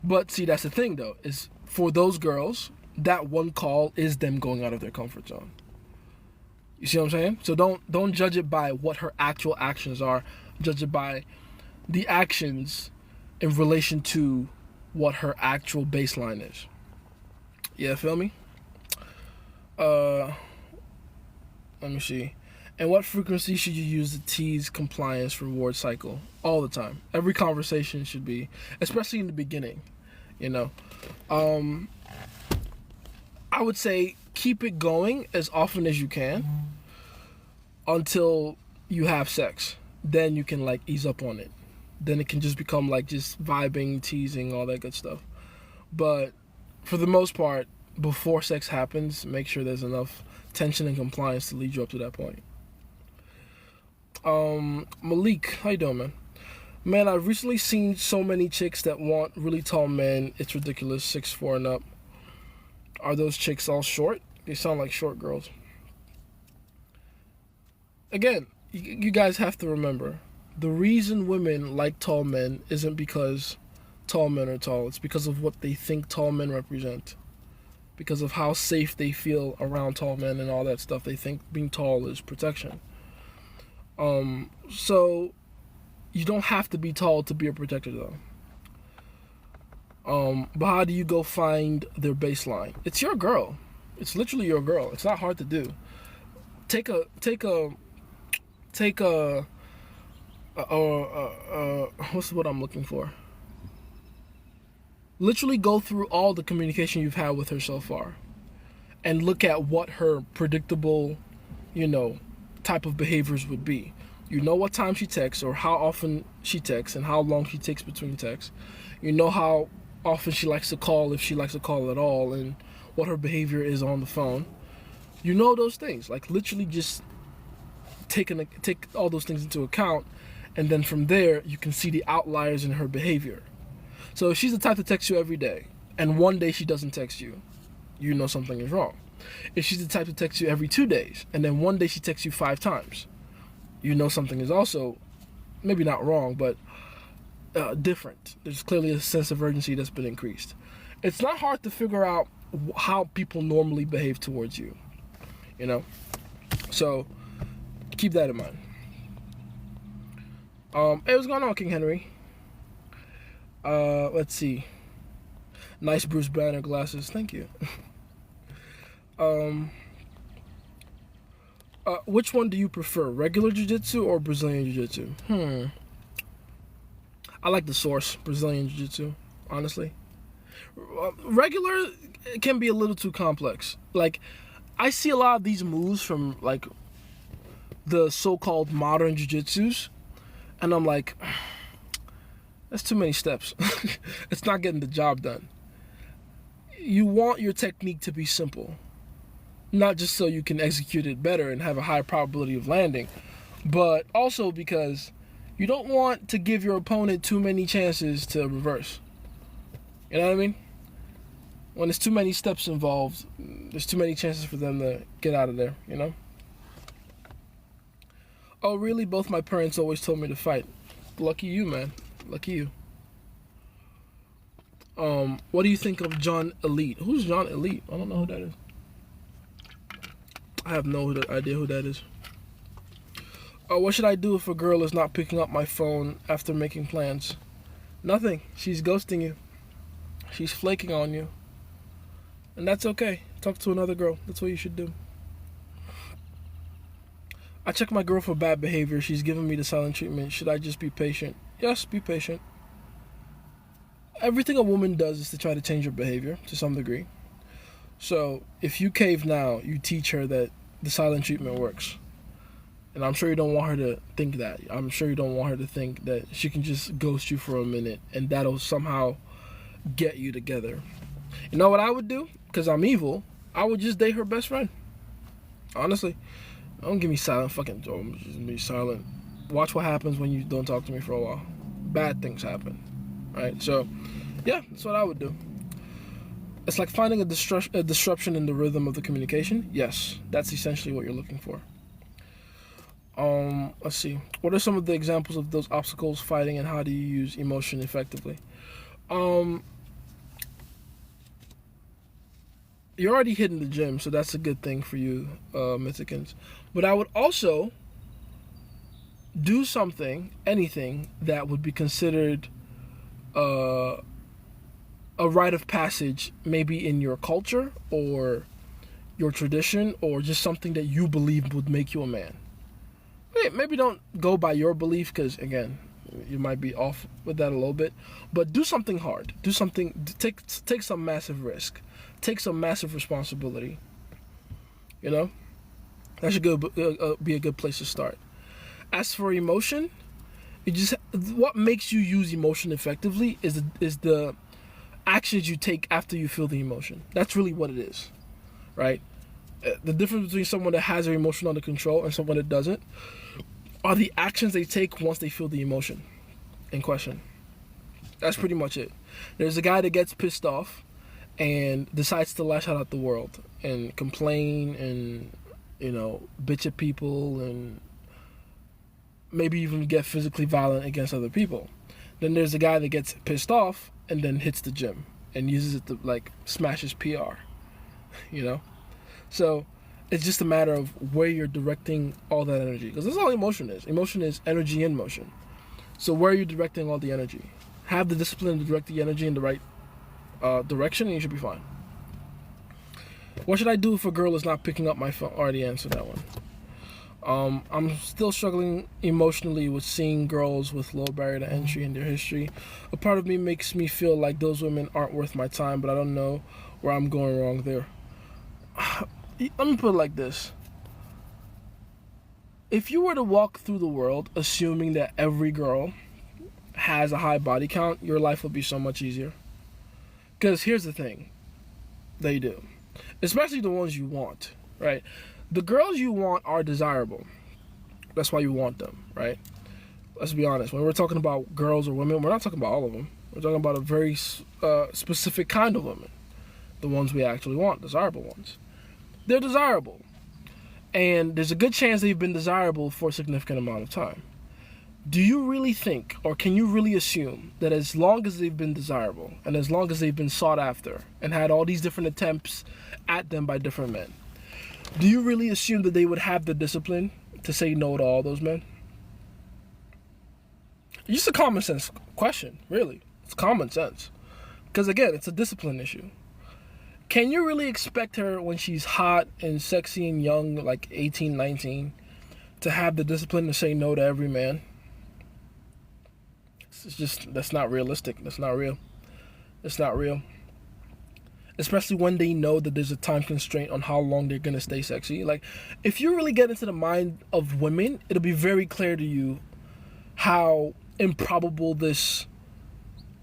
But see, that's the thing though, is for those girls, that one call is them going out of their comfort zone. You see what I'm saying? So don't judge it by what her actual actions are. Judge it by the actions in relation to what her actual baseline is. Yeah, feel me? Let me see. And what frequency should you use the tease compliance reward cycle? All the time. Every conversation should be, especially in the beginning, I would say keep it going as often as you can until you have sex. Then you can, like, ease up on it. Then it can just become, like, just vibing, teasing, all that good stuff. But for the most part, before sex happens, make sure there's enough tension and compliance to lead you up to that point. Malik, how you doing, man? Man, I've recently seen so many chicks that want really tall men. It's ridiculous, 6'4" and up. Are those chicks all short? They sound like short girls. Again, you guys have to remember, the reason women like tall men isn't because tall men are tall. It's because of what they think tall men represent. Because of how safe they feel around tall men and all that stuff. They think being tall is protection. So you don't have to be tall to be a protector though. But how do you go find their baseline? It's your girl. It's literally your girl. It's not hard to do. Take a what's what I'm looking for? Literally go through all the communication you've had with her so far and look at what her predictable, type of behaviors would be. You know what time she texts or how often she texts and how long she takes between texts. You know how often she likes to call, if she likes to call at all, and what her behavior is on the phone. You know those things. Like, literally just take all those things into account, and then from there you can see the outliers in her behavior. So if she's the type to text you every day and one day she doesn't text you, you know something is wrong. If she's the type to text you every 2 days and then one day she texts you 5 times, you know something is also maybe not wrong, but different. There's clearly a sense of urgency that's been increased. It's not hard to figure out how people normally behave towards you, So keep that in mind. Hey, what's going on, King Henry? Let's see. Nice Bruce Banner glasses. Thank you. Which one do you prefer? Regular Jiu-Jitsu or Brazilian Jiu-Jitsu? I like the source, Brazilian Jiu-Jitsu, honestly. Regular can be a little too complex. Like, I see a lot of these moves from, like, the so-called modern Jiu-Jitsus, and I'm like, that's too many steps. It's not getting the job done. You want your technique to be simple. Not just so you can execute it better and have a high probability of landing, but also because you don't want to give your opponent too many chances to reverse. You know what I mean? When there's too many steps involved, there's too many chances for them to get out of there, Oh, really? Both my parents always told me to fight. Lucky you, man. Lucky you. What do you think of John Elite? Who's John Elite? I don't know who that is. I have no idea who that is. What should I do if a girl is not picking up my phone after making plans? Nothing. She's ghosting you. She's flaking on you. And that's okay. Talk to another girl. That's what you should do. I check my girl for bad behavior. She's giving me the silent treatment. Should I just be patient? Yes, be patient. Everything a woman does is to try to change her behavior to some degree. So if you cave now, you teach her that the silent treatment works. And I'm sure you don't want her to think that. I'm sure you don't want her to think that she can just ghost you for a minute and that'll somehow get you together. You know what I would do? Because I'm evil. I would just date her best friend. Honestly. Don't give me silent fucking Joe. Just be silent. Watch what happens when you don't talk to me for a while. Bad things happen. Right? So, yeah, that's what I would do. It's like finding a disruption in the rhythm of the communication. Yes, that's essentially what you're looking for. Let's see. What are some of the examples of those obstacles fighting, and how do you use emotion effectively? You're already hitting the gym, so that's a good thing for you, Mythicans. But I would also do something, anything, that would be considered a rite of passage, maybe in your culture or your tradition, or just something that you believe would make you a man. Maybe don't go by your belief, because again, you might be off with that a little bit. But do something hard. Do something. Take some massive risk. Take some massive responsibility. You know, that should be a good place to start. As for emotion, what makes you use emotion effectively is the actions you take after you feel the emotion. That's really what it is, right? The difference between someone that has their emotion under control and someone that doesn't are the actions they take once they feel the emotion in question. That's pretty much it. There's a guy that gets pissed off and decides to lash out at the world and complain and, bitch at people and maybe even get physically violent against other people. Then there's a guy that gets pissed off and then hits the gym and uses it to smash his PR, So it's just a matter of where you're directing all that energy, because that's all emotion is. Emotion is energy in motion. So where are you directing all the energy? Have the discipline to direct the energy in the right direction, and you should be fine. What should I do if a girl is not picking up my phone? Already answered that one. I'm still struggling emotionally with seeing girls with low barrier to entry in their history. A part of me makes me feel like those women aren't worth my time, but I don't know where I'm going wrong there. Let me put it like this. If you were to walk through the world assuming that every girl has a high body count, your life would be so much easier. Because here's the thing. They do. Especially the ones you want, right? The girls you want are desirable. That's why you want them, right? Let's be honest. When we're talking about girls or women, we're not talking about all of them. We're talking about a very specific kind of women. The ones we actually want, desirable ones. They're desirable. And there's a good chance they've been desirable for a significant amount of time. Do you really think, or can you really assume, that as long as they've been desirable, and as long as they've been sought after, and had all these different attempts at them by different men, do you really assume that they would have the discipline to say no to all those men? It's just a common sense question, really. It's common sense. Because again, it's a discipline issue. Can you really expect her when she's hot and sexy and young, like 18, 19, to have the discipline to say no to every man? It's just, that's not realistic. That's not real. It's not real. Especially when they know that there's a time constraint on how long they're going to stay sexy. If you really get into the mind of women, it'll be very clear to you how improbable this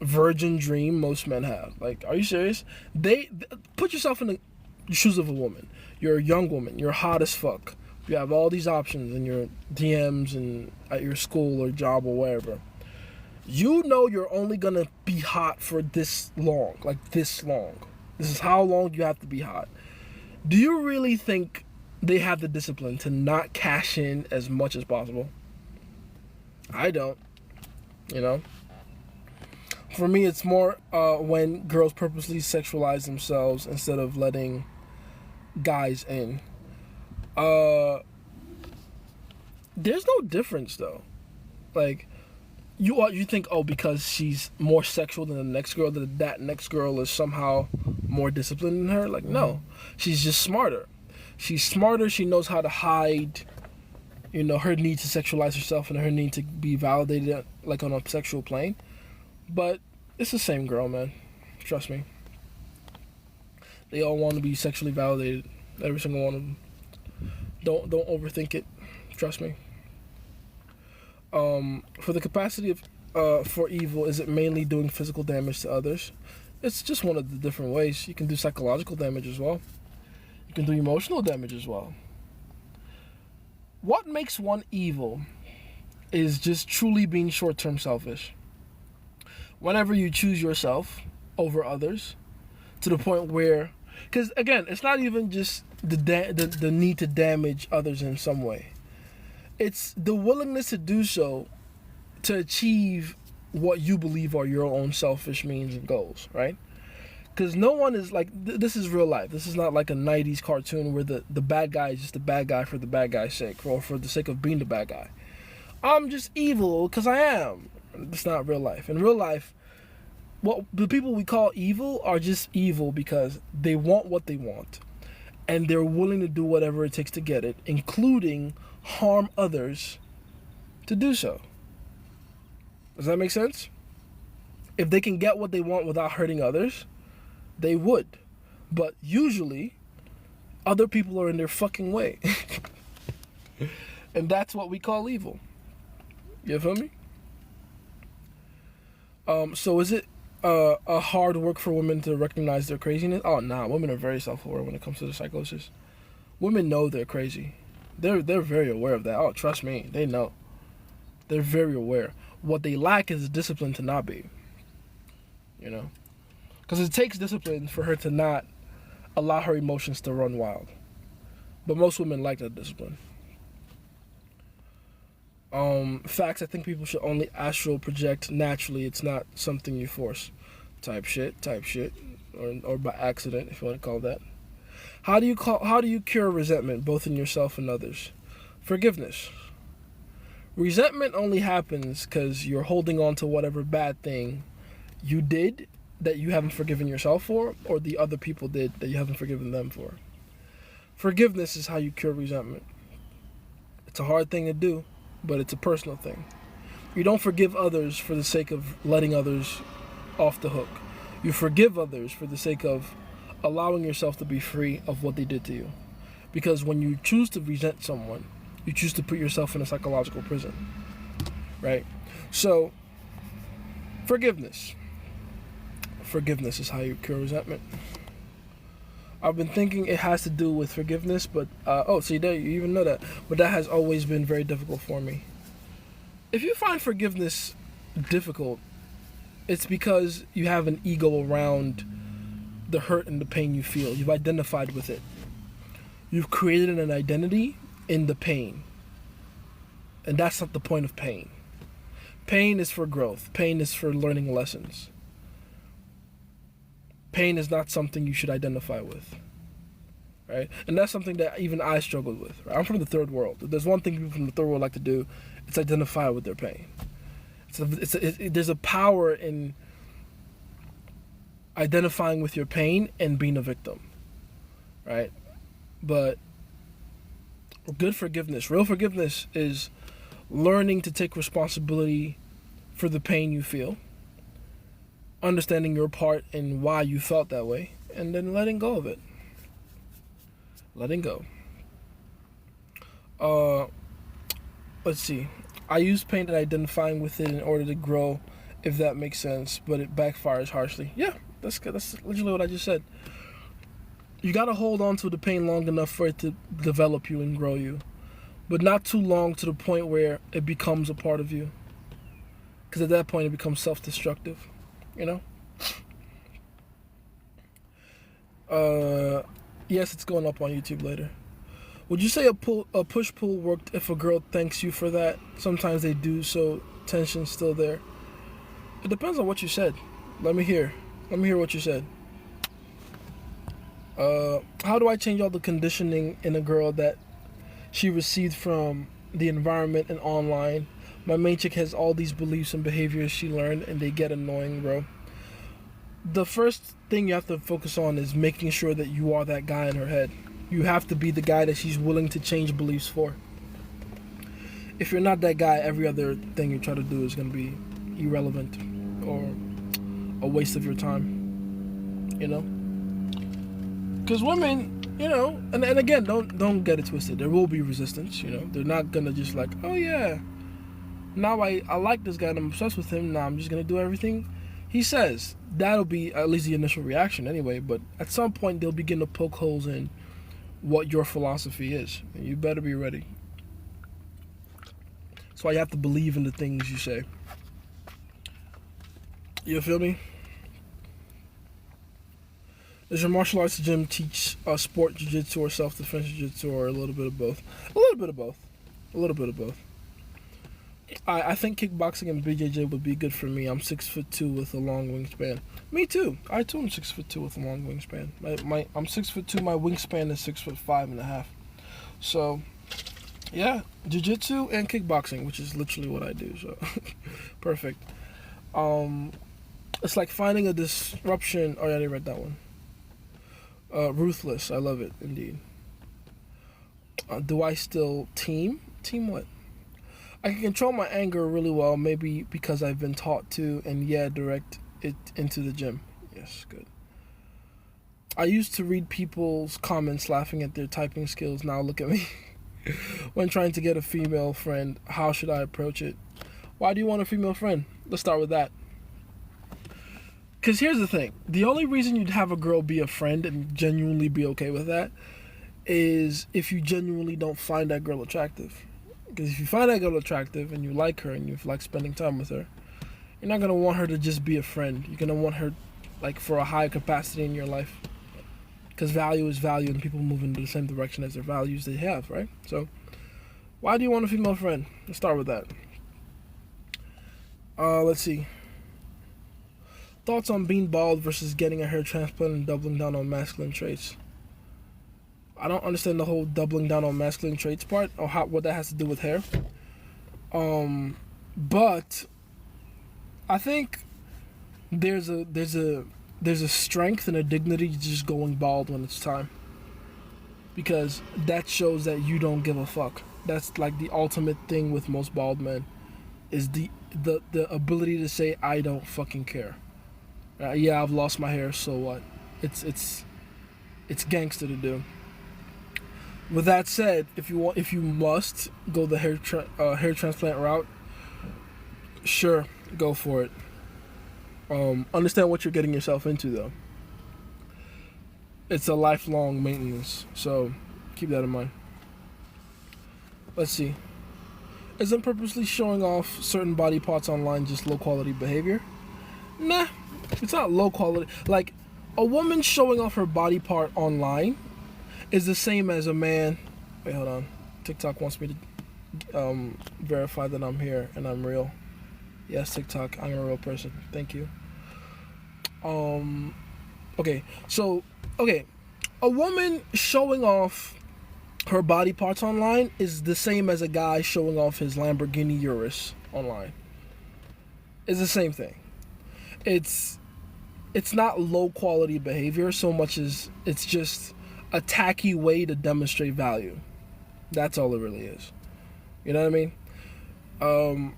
virgin dream most men have. Are you serious? They put yourself in the shoes of a woman. You're a young woman. You're hot as fuck. You have all these options in your DMs and at your school or job or wherever. You know you're only going to be hot for this long. This long. This is how long you have to be hot. Do you really think they have the discipline to not cash in as much as possible? I don't. For me, it's more when girls purposely sexualize themselves instead of letting guys in. There's no difference though. Like you think, oh, because she's more sexual than the next girl, that next girl is somehow more disciplined than her. Like, no, she's just smarter. She's smarter. She knows how to hide, her need to sexualize herself and her need to be validated, like on a sexual plane. But it's the same girl, man. Trust me. They all want to be sexually validated. Every single one of them. Don't overthink it. Trust me. For the capacity of for evil, is it mainly doing physical damage to others? It's just one of the different ways. You can do psychological damage as well. You can do emotional damage as well. What makes one evil is just truly being short-term selfish. Whenever you choose yourself over others, to the point where, because again, it's not even just the need to damage others in some way. It's the willingness to do so to achieve what you believe are your own selfish means and goals, right? Because no one is like, this is real life. This is not like a 90s cartoon where the bad guy is just a bad guy for the bad guy's sake, or for the sake of being the bad guy. I'm just evil because I am. It's not real life. In real life, what the people we call evil are just evil because they want what they want. And they're willing to do whatever it takes to get it, including harm others to do so. Does that make sense? If they can get what they want without hurting others, they would. But usually, other people are in their fucking way. And that's what we call evil. You feel me? So is it a hard work for women to recognize their craziness? Oh, nah. Women are very self-aware when it comes to the psychosis. Women know they're crazy. They're very aware of that. Oh, trust me. They know. They're very aware. What they lack is discipline to not be. Because it takes discipline for her to not allow her emotions to run wild. But most women like that discipline. Facts, I think people should only astral project naturally. It's not something you force. Type shit. Or by accident, if you want to call that. How do you cure resentment, both in yourself and others? Forgiveness. Resentment only happens because you're holding on to whatever bad thing you did that you haven't forgiven yourself for, or the other people did that you haven't forgiven them for. Forgiveness is how you cure resentment. It's a hard thing to do, but it's a personal thing. You don't forgive others for the sake of letting others off the hook. You forgive others for the sake of allowing yourself to be free of what they did to you. Because when you choose to resent someone, you choose to put yourself in a psychological prison, right? So, forgiveness. Forgiveness is how you cure resentment. I've been thinking it has to do with forgiveness, but, see, there, you even know that. But that has always been very difficult for me. If you find forgiveness difficult, it's because you have an ego around the hurt and the pain you feel. You've identified with it. You've created an identity in the pain. And that's not the point of pain. Pain is for growth. Pain is for learning lessons. Pain is not something you should identify with. Right? And that's something that even I struggled with. Right? I'm from the third world. If there's one thing people from the third world like to do, it's identify with their pain. There's a power in identifying with your pain and being a victim. Right? But good forgiveness, real forgiveness, is learning to take responsibility for the pain you feel, understanding your part in why you felt that way, and then letting go of it. Letting go. Let's see. I use pain and identifying with it in order to grow, if that makes sense, but it backfires harshly. Yeah, that's good. That's literally what I just said. You gotta hold on to the pain long enough for it to develop you and grow you, but not too long to the point where it becomes a part of you. Because at that point it becomes self-destructive, Yes, it's going up on YouTube later. Would you say a push-pull worked if a girl thanks you for that? Sometimes they do, so tension's still there. It depends on what you said. Let me hear. Let me hear what you said. How do I change all the conditioning in a girl that she received from the environment and online? My main chick has all these beliefs and behaviors she learned, and they get annoying, bro. The first thing you have to focus on is making sure that you are that guy in her head. You have to be the guy that she's willing to change beliefs for. If you're not that guy, every other thing you try to do is going to be irrelevant or a waste of your time, you know? Because women, you know, and again, don't get it twisted. There will be resistance, you know. They're not going to just like, oh yeah, now I like this guy and I'm obsessed with him. Now I'm just going to do everything he says. That'll be at least the initial reaction anyway. But at some point, they'll begin to poke holes in what your philosophy is. And you better be ready. That's why you have to believe in the things you say. You feel me? Does your martial arts gym teach sport jiu-jitsu or self-defense jiu-jitsu or a little bit of both? A little bit of both. A little bit of both. I think kickboxing and BJJ would be good for me. I'm 6'2" with a long wingspan. Me too. I too am 6'2" with a long wingspan. I'm 6'2". My wingspan is 6'5.5". So, yeah, jiu-jitsu and kickboxing, which is literally what I do. So, perfect. It's like finding a disruption. Oh yeah, I didn't read that one. Ruthless. I love it indeed. Do I still team? Team what? I can control my anger really well, maybe because I've been taught to, and yeah, direct it into the gym. Yes, good. I used to read people's comments laughing at their typing skills. Now look at me. When trying to get a female friend, how should I approach it? Why do you want a female friend? Let's start with that. Because here's the thing. The only reason you'd have a girl be a friend and genuinely be okay with that is if you genuinely don't find that girl attractive. Because if you find that girl attractive and you like her and you like spending time with her, you're not going to want her to just be a friend. You're going to want her like for a high capacity in your life. Because value is value and people move in the same direction as their values they have, right? So, why do you want a female friend? Let's start with that. Let's see. Thoughts on being bald versus getting a hair transplant and doubling down on masculine traits. I don't understand the whole doubling down on masculine traits part or what that has to do with hair. But I think there's a strength and a dignity to just going bald when it's time. Because that shows that you don't give a fuck. That's like the ultimate thing with most bald men is the ability to say I don't fucking care. Yeah, I've lost my hair, so what? It's gangster to do. With that said, if you must go the hair transplant route, sure, go for it. Understand what you're getting yourself into, though. It's a lifelong maintenance, so keep that in mind. Let's see. Isn't purposely showing off certain body parts online just low quality behavior? Nah, it's not low quality. Like, a woman showing off her body part online is the same as a man. Wait, hold on. TikTok wants me to verify that I'm here and I'm real. Yes, TikTok, I'm a real person. Thank you. Okay, so, a woman showing off her body parts online is the same as a guy showing off his Lamborghini Urus online. It's the same thing. It's not low quality behavior so much as it's just a tacky way to demonstrate value. That's all it really is. You know what I mean?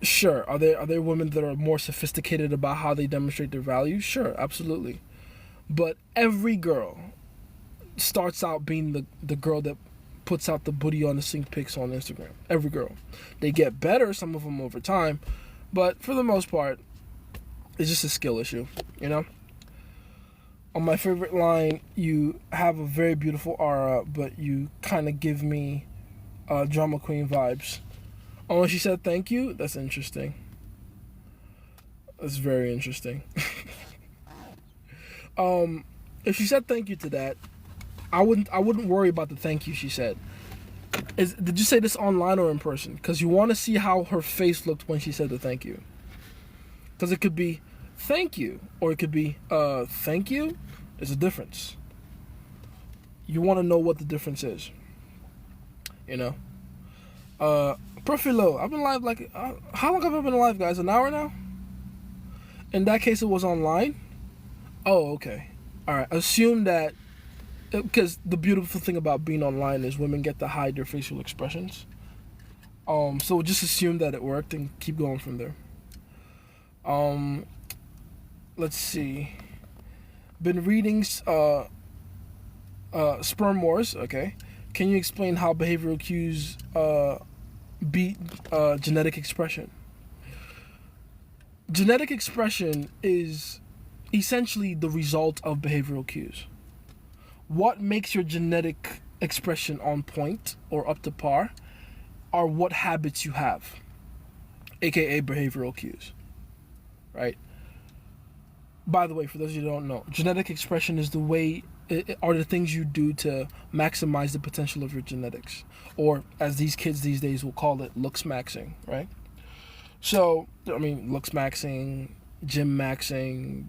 Sure. Are there women that are more sophisticated about how they demonstrate their value? Sure, absolutely. But every girl starts out being the girl that puts out the booty on the sink pics on Instagram. Every girl. They get better, some of them over time, but for the most part, it's just a skill issue, you know? On my favorite line, you have a very beautiful aura, but you kind of give me drama queen vibes. Oh, when she said thank you, that's interesting. That's very interesting. If she said thank you to that, I wouldn't worry about the thank you she said. Did you say this online or in person? Because you want to see how her face looked when she said the thank you. Because it could be thank you, or it could be thank you. There's a difference. You want to know what the difference is. You know? Profilo, I've been live like, how long have I been live, guys? An hour now? In that case, it was online? Oh, okay. Alright, assume that, because the beautiful thing about being online is women get to hide their facial expressions. So just assume that it worked and keep going from there. Let's see. Been reading Sperm Wars, okay. Can you explain how behavioral cues beat genetic expression? Genetic expression is essentially the result of behavioral cues. What makes your genetic expression on point or up to par are what habits you have, aka behavioral cues, right? By the way, for those of you who don't know, genetic expression is the way, are the things you do to maximize the potential of your genetics, or as these kids these days will call it, looks maxing, right? So, I mean, looks maxing, gym maxing,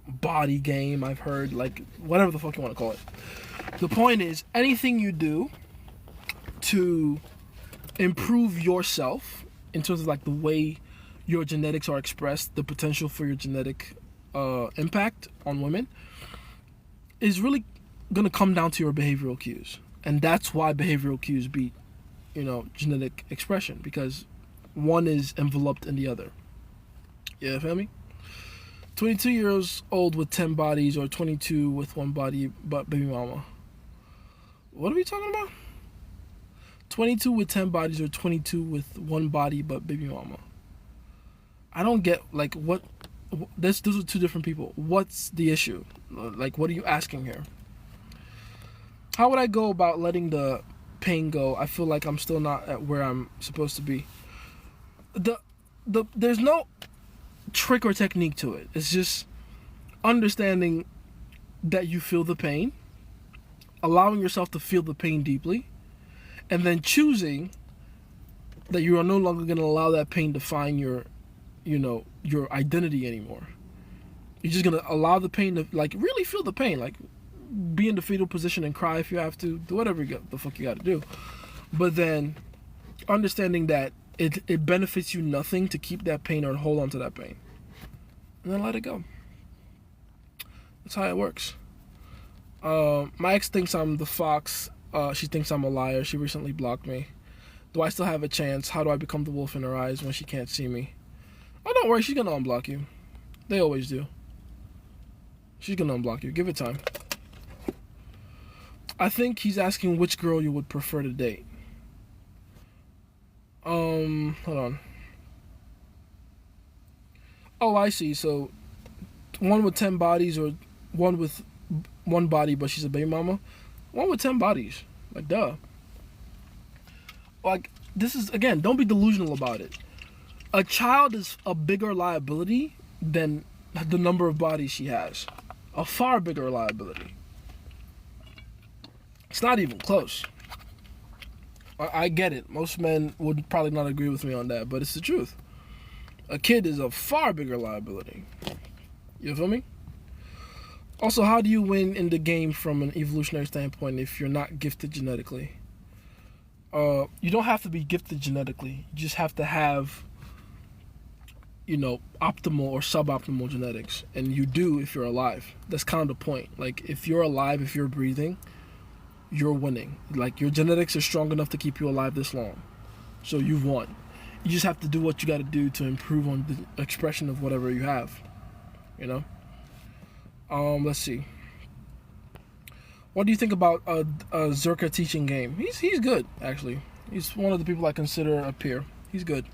body game, I've heard, like, whatever the fuck you want to call it. The point is, anything you do to improve yourself in terms of like the way your genetics are expressed, the potential for your genetic impact on women, is really going to come down to your behavioral cues. And that's why behavioral cues beat, genetic expression, because one is enveloped in the other. Yeah, feel me? 22 years old with 10 bodies, or 22 with one body but baby mama. What are we talking about? 22 with 10 bodies, or 22 with one body but baby mama. I don't get, like, what... Those are two different people. What's the issue? Like, what are you asking here? How would I go about letting the pain go? I feel like I'm still not at where I'm supposed to be. There's no trick or technique to it. It's just understanding that you feel the pain, allowing yourself to feel the pain deeply, and then choosing that you are no longer going to allow that pain define your identity anymore. You're just going to allow the pain to, like, really feel the pain, like, be in the fetal position and cry if you have to, do whatever the fuck you got to do. But then understanding that it benefits you nothing to keep that pain or hold on to that pain. And then let it go. That's how it works. My ex thinks I'm the fox. She thinks I'm a liar. She recently blocked me. Do I still have a chance? How do I become the wolf in her eyes when she can't see me? Oh, don't worry. She's going to unblock you. They always do. She's going to unblock you. Give it time. I think he's asking which girl you would prefer to date. Hold on. Oh, I see. So, one with 10 bodies, or one with one body but she's a baby mama? One with 10 bodies. Like, duh. Like, this is, again, don't be delusional about it. A child is a bigger liability than the number of bodies she has. A far bigger liability. It's not even close. I get it. Most men would probably not agree with me on that, but it's the truth. A kid is a far bigger liability. You feel me? Also, how do you win in the game from an evolutionary standpoint if you're not gifted genetically? You don't have to be gifted genetically. You just have to have, optimal or suboptimal genetics. And you do if you're alive. That's kind of the point. Like, if you're alive, if you're breathing, you're winning. Like, your genetics are strong enough to keep you alive this long. So you've won. You just have to do what you got to do to improve on the expression of whatever you have. Let's see. What do you think about a Zerka teaching game? He's good, actually. He's one of the people I consider a peer. He's good.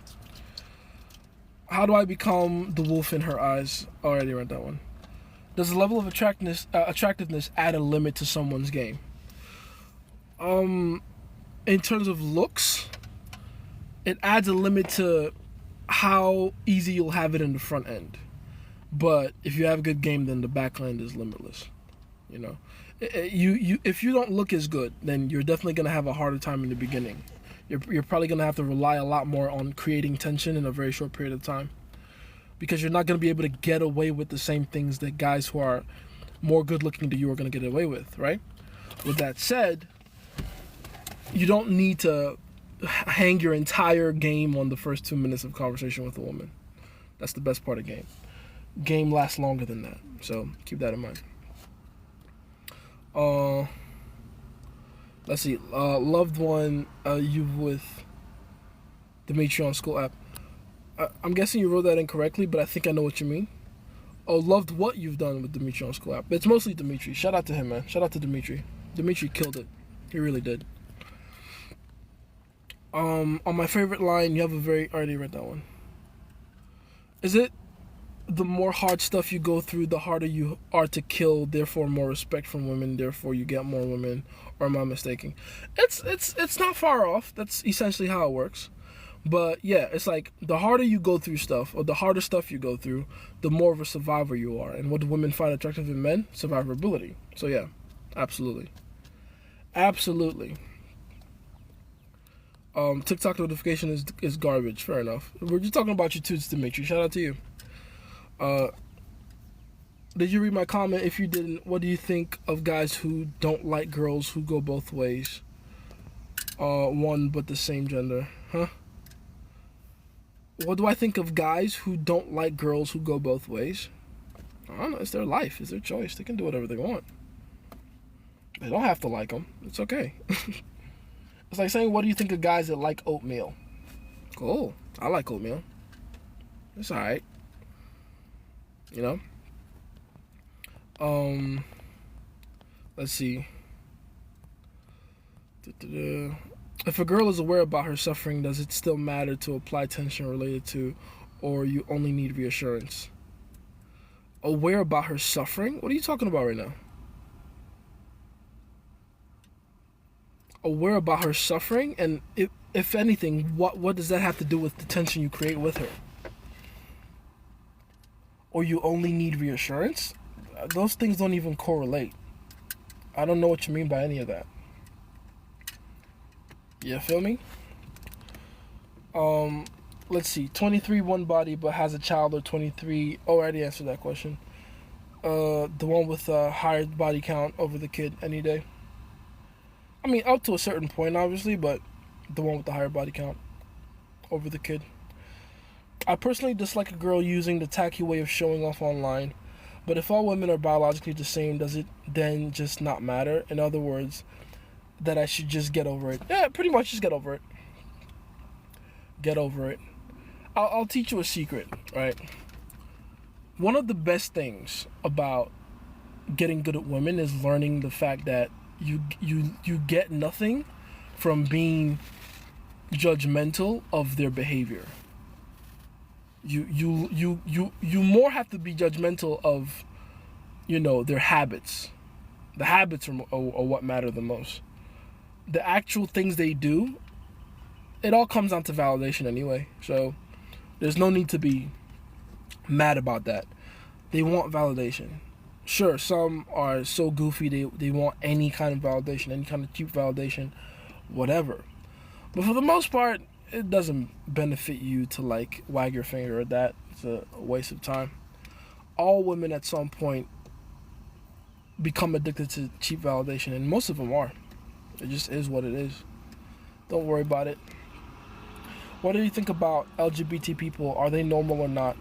How do I become the wolf in her eyes? Already read that one. Does the level of attractiveness add a limit to someone's game? In terms of looks, it adds a limit to how easy you'll have it in the front end. But if you have a good game, then the back end is limitless. If you don't look as good, then you're definitely going to have a harder time in the beginning. You're probably going to have to rely a lot more on creating tension in a very short period of time. because you're not going to be able to get away with the same things that guys who are more good looking than you are going to get away with, right? With that said, you don't need to hang your entire game on the first 2 minutes of conversation with a woman. That's the best part of game. Game lasts longer than that, so keep that in mind. Let's see. Loved one you with Dimitri on school app. I'm guessing you wrote that incorrectly, but I think I know what you mean. Oh, loved what you've done with Dimitri on school app. It's mostly Dimitri. Shout out to him, man. Shout out to Dimitri. Dimitri killed it. He really did. On my favorite line, you have a very... I already read that one. Is it the more hard stuff you go through, the harder you are to kill, therefore more respect from women, therefore you get more women, or am I mistaken? It's not far off. That's essentially how it works. But yeah, it's like the harder you go through stuff, or the harder stuff you go through, the more of a survivor you are. And what do women find attractive in men? Survivability. So yeah, absolutely. Absolutely. TikTok notification is garbage. Fair enough. We're just talking about you too, Dimitri. Shout out to you. Did you read my comment? If you didn't, what do you think of guys who don't like girls who go both ways? One but the same gender. Huh? What do I think of guys who don't like girls who go both ways? I don't know. It's their life. It's their choice. They can do whatever they want. They don't have to like them. It's okay. It's like saying, what do you think of guys that like oatmeal? Cool. I like oatmeal. It's alright. You know? Let's see. If a girl is aware about her suffering, does it still matter to apply tension related to, or you only need reassurance? Aware about her suffering? What are you talking about right now? Aware about her suffering, and if anything, what does that have to do with the tension you create with her? Or you only need reassurance? Those things don't even correlate. I don't know what you mean by any of that. You feel me? Let's see. 23, one body, but has a child, or 23. Oh, I already answered that question. The one with a higher body count over the kid any day. I mean, up to a certain point, obviously, but the one with the higher body count over the kid. I personally dislike a girl using the tacky way of showing off online, but if all women are biologically the same, does it then just not matter? In other words, that I should just get over it. Yeah, pretty much just get over it. Get over it. I'll teach you a secret, right? One of the best things about getting good at women is learning the fact that you get nothing from being judgmental of their behavior. You more have to be judgmental of, their habits. The habits are what matter the most. The actual things they do, it all comes down to validation anyway. So there's no need to be mad about that. They want validation. Sure, some are so goofy they want any kind of validation, any kind of cheap validation, whatever. But for the most part, it doesn't benefit you to wag your finger at that. It's a waste of time. All women at some point become addicted to cheap validation, and most of them are. It just is what it is. Don't worry about it. What do you think about LGBT people? Are they normal or not?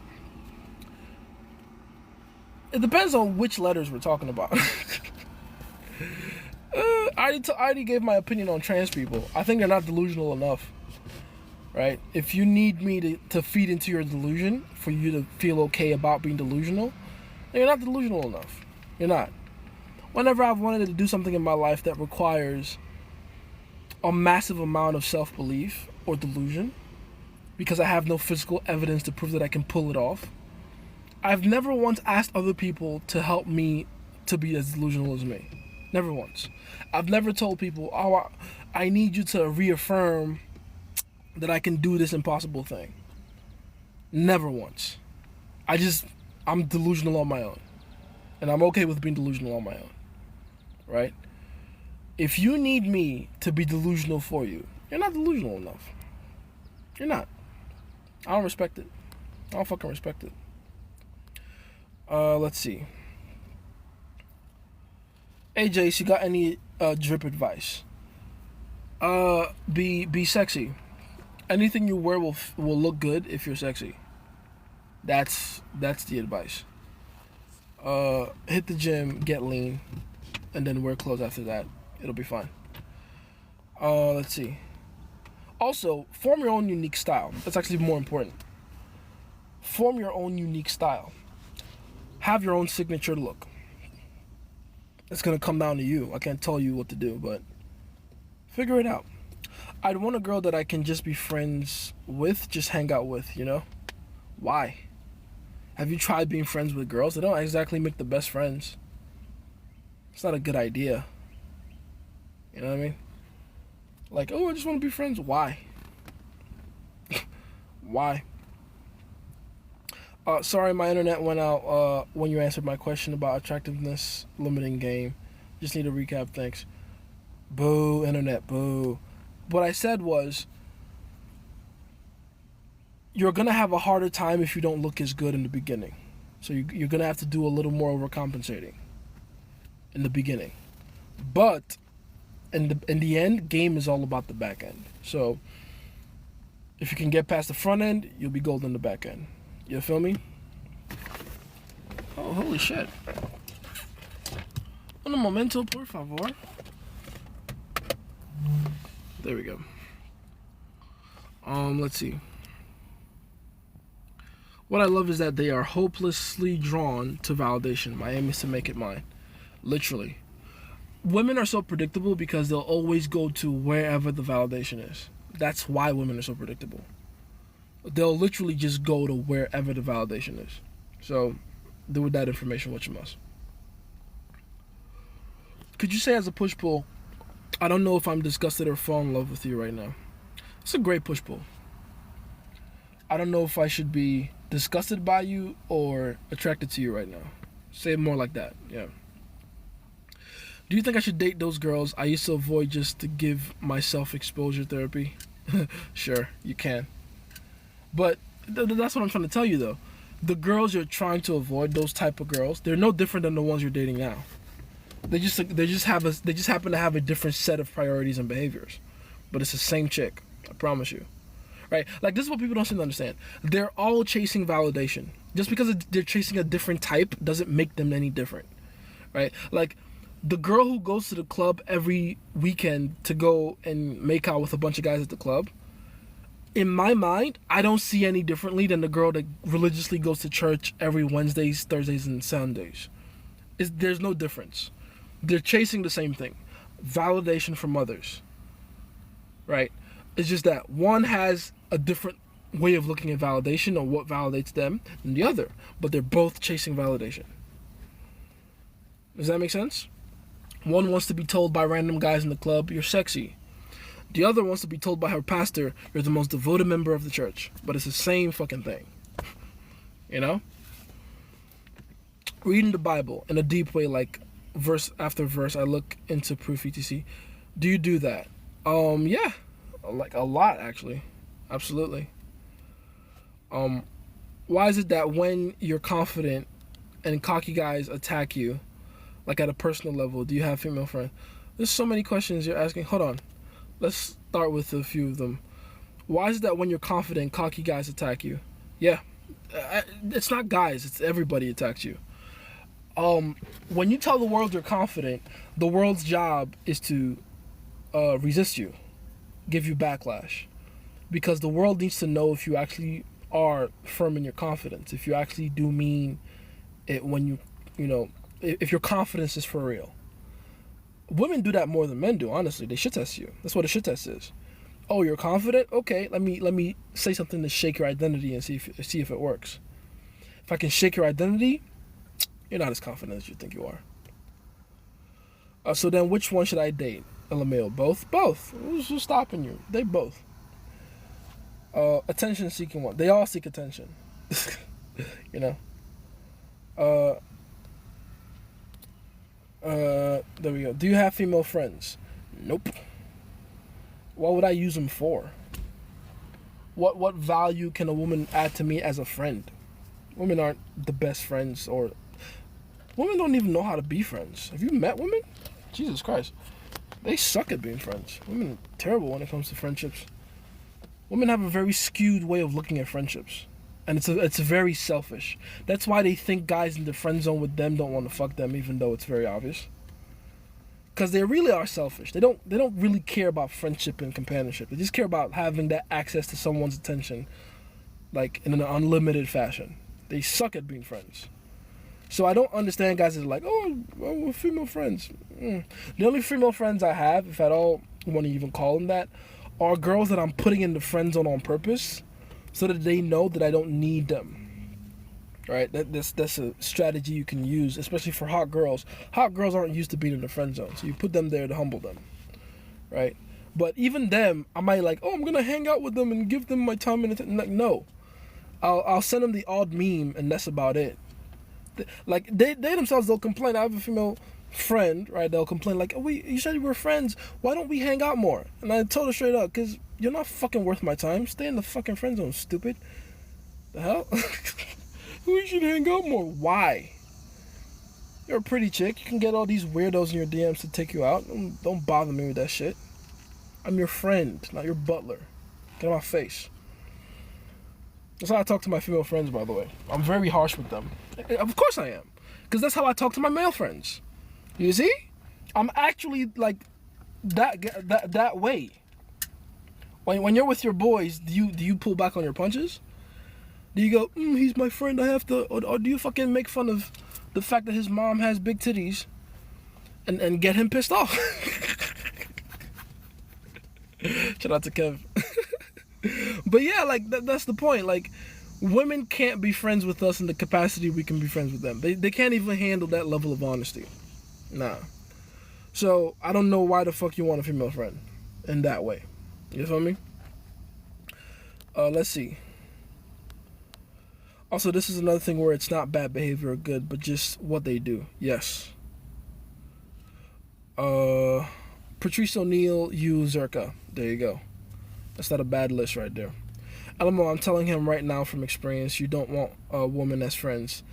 It depends on which letters we're talking about. I already gave my opinion on trans people. I think they're not delusional enough. Right? If you need me to feed into your delusion for you to feel okay about being delusional, then you're not delusional enough. You're not. Whenever I've wanted to do something in my life that requires a massive amount of self-belief or delusion, because I have no physical evidence to prove that I can pull it off, I've never once asked other people to help me to be as delusional as me. Never once. I've never told people, I need you to reaffirm that I can do this impossible thing. Never once. I'm delusional on my own. And I'm okay with being delusional on my own. Right? If you need me to be delusional for you, you're not delusional enough. You're not. I don't respect it. I don't fucking respect it. Let's see. Hey Jace, you got any drip advice? Be sexy. Anything you wear will look good if you're sexy. That's the advice. Hit the gym, get lean, and then wear clothes after that. It'll be fine. Let's see. Also, form your own unique style. That's actually more important. Form your own unique style. Have your own signature look. It's gonna come down to you. I can't tell you what to do, but figure it out. I'd want a girl that I can just be friends with, just hang out with, you know? Why? Have you tried being friends with girls? They don't exactly make the best friends. It's not a good idea. You know what I mean? Like, oh, I just want to be friends. Why? Why? Sorry, my internet went out when you answered my question about attractiveness limiting game. Just need a recap, thanks. Boo, internet, boo. What I said was, you're going to have a harder time if you don't look as good in the beginning. So you're going to have to do a little more overcompensating in the beginning. But in the end, game is all about the back end. So if you can get past the front end, you'll be golden in the back end. You feel me? Oh, holy shit. Un momento, por favor. There we go. Let's see. What I love is that they are hopelessly drawn to validation. My aim is to make it mine. Literally. Women are so predictable because they'll always go to wherever the validation is. That's why women are so predictable. They'll literally just go to wherever the validation is. So, do with that information what you must. Could you say as a push-pull, I don't know if I'm disgusted or fall in love with you right now? It's a great push-pull. I don't know if I should be disgusted by you or attracted to you right now. Say it more like that, yeah. Do you think I should date those girls I used to avoid just to give myself exposure therapy? Sure, you can. But that's what I'm trying to tell you, though. The girls you're trying to avoid, those type of girls, they're no different than the ones you're dating now. They just happen to have a different set of priorities and behaviors, but it's the same chick. I promise you. Right? Like, this is what people don't seem to understand. They're all chasing validation. Just because they're chasing a different type doesn't make them any different. Right? Like, the girl who goes to the club every weekend to go and make out with a bunch of guys at the club, in my mind, I don't see any differently than the girl that religiously goes to church every Wednesdays, Thursdays, and Sundays. There's no difference. They're chasing the same thing. Validation from others. Right? It's just that one has a different way of looking at validation or what validates them than the other. But they're both chasing validation. Does that make sense? One wants to be told by random guys in the club, you're sexy. The other wants to be told by her pastor, you're the most devoted member of the church. But it's the same fucking thing. You know? Reading the Bible in a deep way, like verse after verse, I look into proof etc. Do you do that? Yeah. Like a lot, actually. Absolutely. Why is it that when you're confident and cocky guys attack you, like at a personal level, do you have female friends? There's so many questions you're asking. Hold on. Let's start with a few of them. Why is it that when you're confident, cocky guys attack you? Yeah. It's not guys. It's everybody attacks you. When you tell the world you're confident, the world's job is to resist you, give you backlash. Because the world needs to know if you actually are firm in your confidence, if you actually do mean it when you know, if your confidence is for real. Women do that more than men do, honestly. They shit test you. That's what a shit test is. Oh, you're confident? Okay, let me say something to shake your identity and see if it works. If I can shake your identity, you're not as confident as you think you are. So then which one should I date? LMAO, both? Both. Who's stopping you? They both. Attention seeking one. They all seek attention. You know? There we go. Do you have female friends? Nope. What would I use them for? What value can a woman add to me as a friend? Women aren't the best friends, or women don't even know how to be friends. Have you met women? Jesus Christ. They suck at being friends. Women are terrible when it comes to friendships. Women have a very skewed way of looking at friendships. And it's very selfish. That's why they think guys in the friend zone with them don't want to fuck them, even though it's very obvious. Because they really are selfish. They don't really care about friendship and companionship. They just care about having that access to someone's attention, like in an unlimited fashion. They suck at being friends. So I don't understand guys that are like, oh, well, we're female friends. The only female friends I have, if at all you want to even call them that, are girls that I'm putting in the friend zone on purpose, so that they know that I don't need them. Right? That's a strategy you can use, especially for hot girls. Hot girls aren't used to being in the friend zone, so you put them there to humble them. Right? But even them, I might like, oh, I'm gonna hang out with them and give them my time and attention. Like, no, I'll send them the odd meme, and that's about it. Like they themselves, they'll complain. I have a female friend, right? They'll complain like, oh, you said we were friends. Why don't we hang out more? And I told her straight up, because you're not fucking worth my time. Stay in the fucking friend zone, stupid. The hell? We should hang out more. Why? You're a pretty chick. You can get all these weirdos in your DMs to take you out. Don't bother me with that shit. I'm your friend, not your butler. Get out of my face. That's how I talk to my female friends, by the way. I'm very harsh with them. Of course I am. Because that's how I talk to my male friends. You see? I'm actually like that way. When you're with your boys, do you pull back on your punches? Do you go, he's my friend, I have to, or do you fucking make fun of the fact that his mom has big titties and get him pissed off? Shout out to Kev. But yeah, like that's the point. Like, women can't be friends with us in the capacity we can be friends with them. They can't even handle that level of honesty. Nah. So I don't know why the fuck you want a female friend in that way. You feel me? Let's see. Also, this is another thing where it's not bad behavior or good, but just what they do. Yes. Patrice O'Neal, you, Zerka. There you go. That's not a bad list right there. Elmo, I'm telling him right now from experience, you don't want a woman as friends.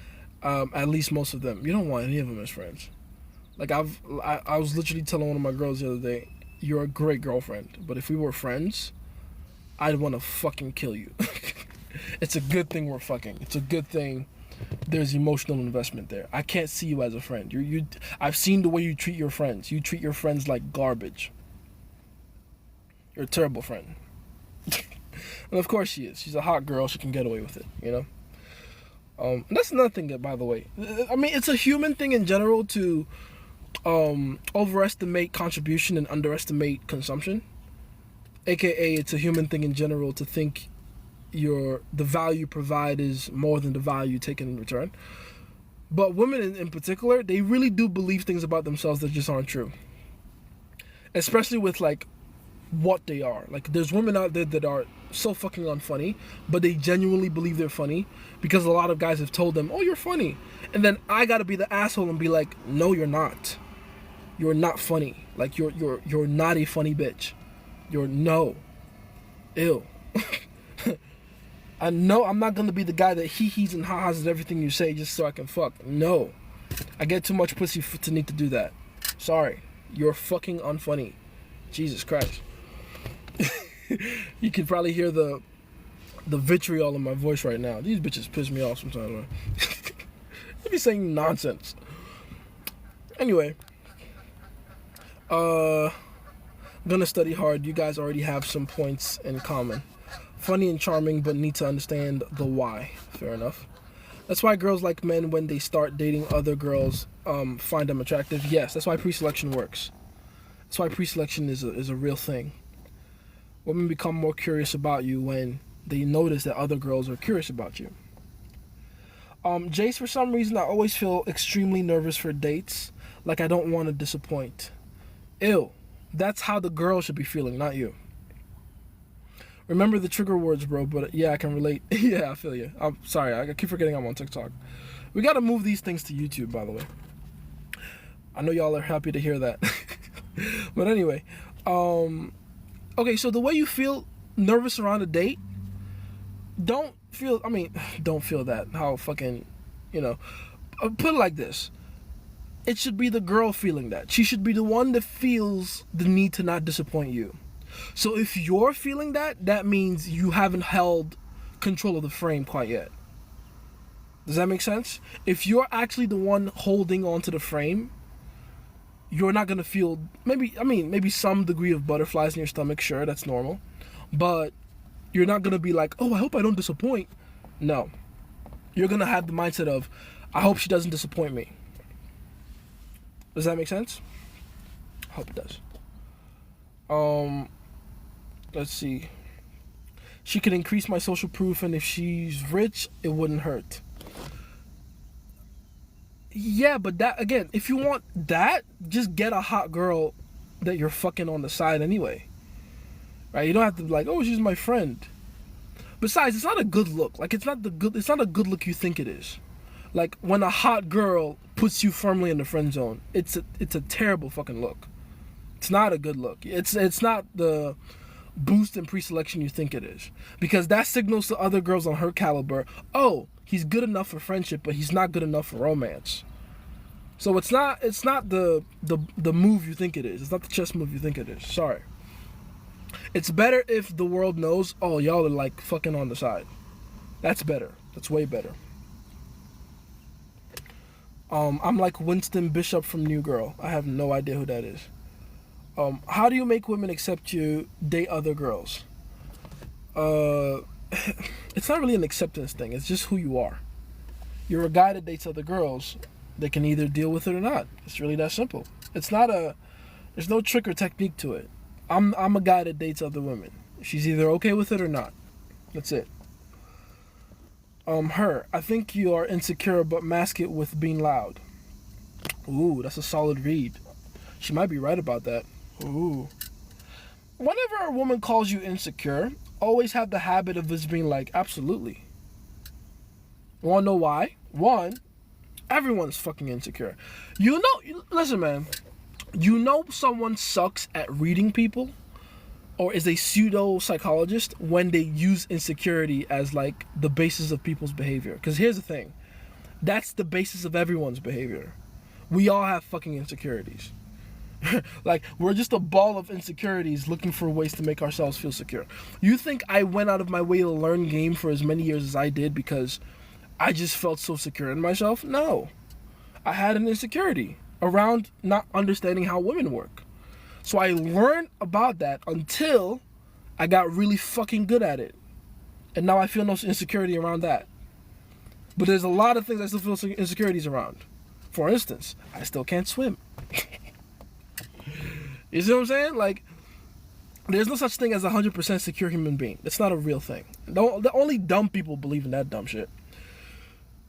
At least most of them. You don't want any of them as friends. Like, I was literally telling one of my girls the other day, you're a great girlfriend, but if we were friends, I'd want to fucking kill you. It's a good thing we're fucking. It's a good thing there's emotional investment there. I can't see you as a friend. I've seen the way you treat your friends. You treat your friends like garbage. You're a terrible friend. And of course she is. She's a hot girl. She can get away with it, you know? And that's another thing that, by the way, I mean, it's a human thing in general to overestimate contribution and underestimate consumption. AKA, it's a human thing in general to think the value you provide is more than the value you take in return. But women in particular, they really do believe things about themselves that just aren't true. Especially with like what they are. Like, there's women out there that are so fucking unfunny, but they genuinely believe they're funny because a lot of guys have told them, oh, you're funny. And then I gotta be the asshole and be like, no, you're not. You're not funny. Like, you're not a funny bitch. No. Ew. I know I'm not gonna be the guy that hee-hees and ha-has at everything you say just so I can fuck. No. I get too much pussy to need to do that. Sorry. You're fucking unfunny. Jesus Christ. You can probably hear the vitriol in my voice right now. These bitches piss me off sometimes, man. They be saying nonsense. Anyway. Gonna study hard. You guys already have some points in common. Funny and charming, but need to understand the why. Fair enough. That's why girls like men when they start dating other girls find them attractive. Yes, that's why pre-selection works. That's why pre-selection is a real thing. Women become more curious about you when they notice that other girls are curious about you. Jace, for some reason, I always feel extremely nervous for dates. Like I don't want to disappoint. Ew. That's how the girl should be feeling, not you. Remember the trigger words, bro, but yeah, I can relate. Yeah, I feel you. I'm sorry, I keep forgetting I'm on TikTok. We gotta move these things to YouTube, by the way. I know y'all are happy to hear that. But anyway, okay, so the way you feel nervous around a date, don't feel, I mean, don't feel that, how fucking, you know, put it like this. It should be the girl feeling that. She should be the one that feels the need to not disappoint you. So if you're feeling that, that means you haven't held control of the frame quite yet. Does that make sense? If you're actually the one holding onto the frame, you're not gonna feel, maybe some degree of butterflies in your stomach, sure, that's normal. But you're not gonna be like, oh, I hope I don't disappoint. No. You're gonna have the mindset of, I hope she doesn't disappoint me. Does that make sense? I hope it does. Let's see. She could increase my social proof, and if she's rich, it wouldn't hurt. Yeah, but that, again, if you want that, just get a hot girl that you're fucking on the side anyway. Right? You don't have to be like, oh, she's my friend. Besides, it's not a good look. Like, it's not a good look you think it is. Like, when a hot girl puts you firmly in the friend zone, it's a terrible fucking look. It's not a good look. It's not the boost in pre-selection you think it is. Because that signals to other girls on her caliber, oh, he's good enough for friendship, but he's not good enough for romance. So it's not the move you think it is. It's not the chess move you think it is. Sorry. It's better if the world knows, oh, y'all are like fucking on the side. That's better. That's way better. I'm like Winston Bishop from New Girl. I have no idea who that is. How do you make women accept you date other girls? It's not really an acceptance thing. It's just who you are. You're a guy that dates other girls. They can either deal with it or not. It's really that simple. There's no trick or technique to it. I'm a guy that dates other women. She's either okay with it or not. That's it. Her. I think you are insecure but mask it with being loud. Ooh, that's a solid read. She might be right about that. Ooh. Whenever a woman calls you insecure, always have the habit of just being like, absolutely. Wanna know why? One, everyone's fucking insecure. Listen, man. You know someone sucks at reading people or is a pseudo psychologist when they use insecurity as like the basis of people's behavior. Because here's the thing. That's the basis of everyone's behavior. We all have fucking insecurities. Like, we're just a ball of insecurities looking for ways to make ourselves feel secure. You think I went out of my way to learn game for as many years as I did because I just felt so secure in myself? No. I had an insecurity around not understanding how women work. So I learned about that until I got really fucking good at it. And now I feel no insecurity around that. But there's a lot of things I still feel insecurities around. For instance, I still can't swim. You see what I'm saying? Like, there's no such thing as a 100% secure human being. It's not a real thing. The only dumb people believe in that dumb shit.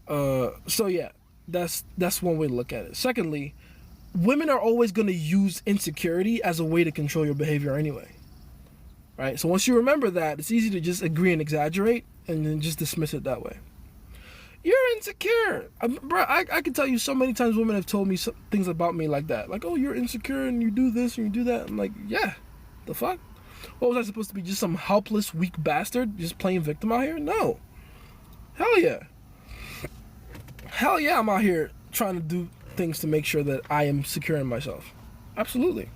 So yeah, that's one way to look at it. Secondly, women are always going to use insecurity as a way to control your behavior anyway. Right? So once you remember that, it's easy to just agree and exaggerate and then just dismiss it that way. You're insecure. Bro, I can tell you so many times women have told me things about me like that. Like, oh, you're insecure and you do this and you do that. I'm like, yeah, the fuck? What was I supposed to be, just some helpless, weak bastard just playing victim out here? No. Hell yeah. Hell yeah, I'm out here trying to do things to make sure that I am secure in myself. Absolutely.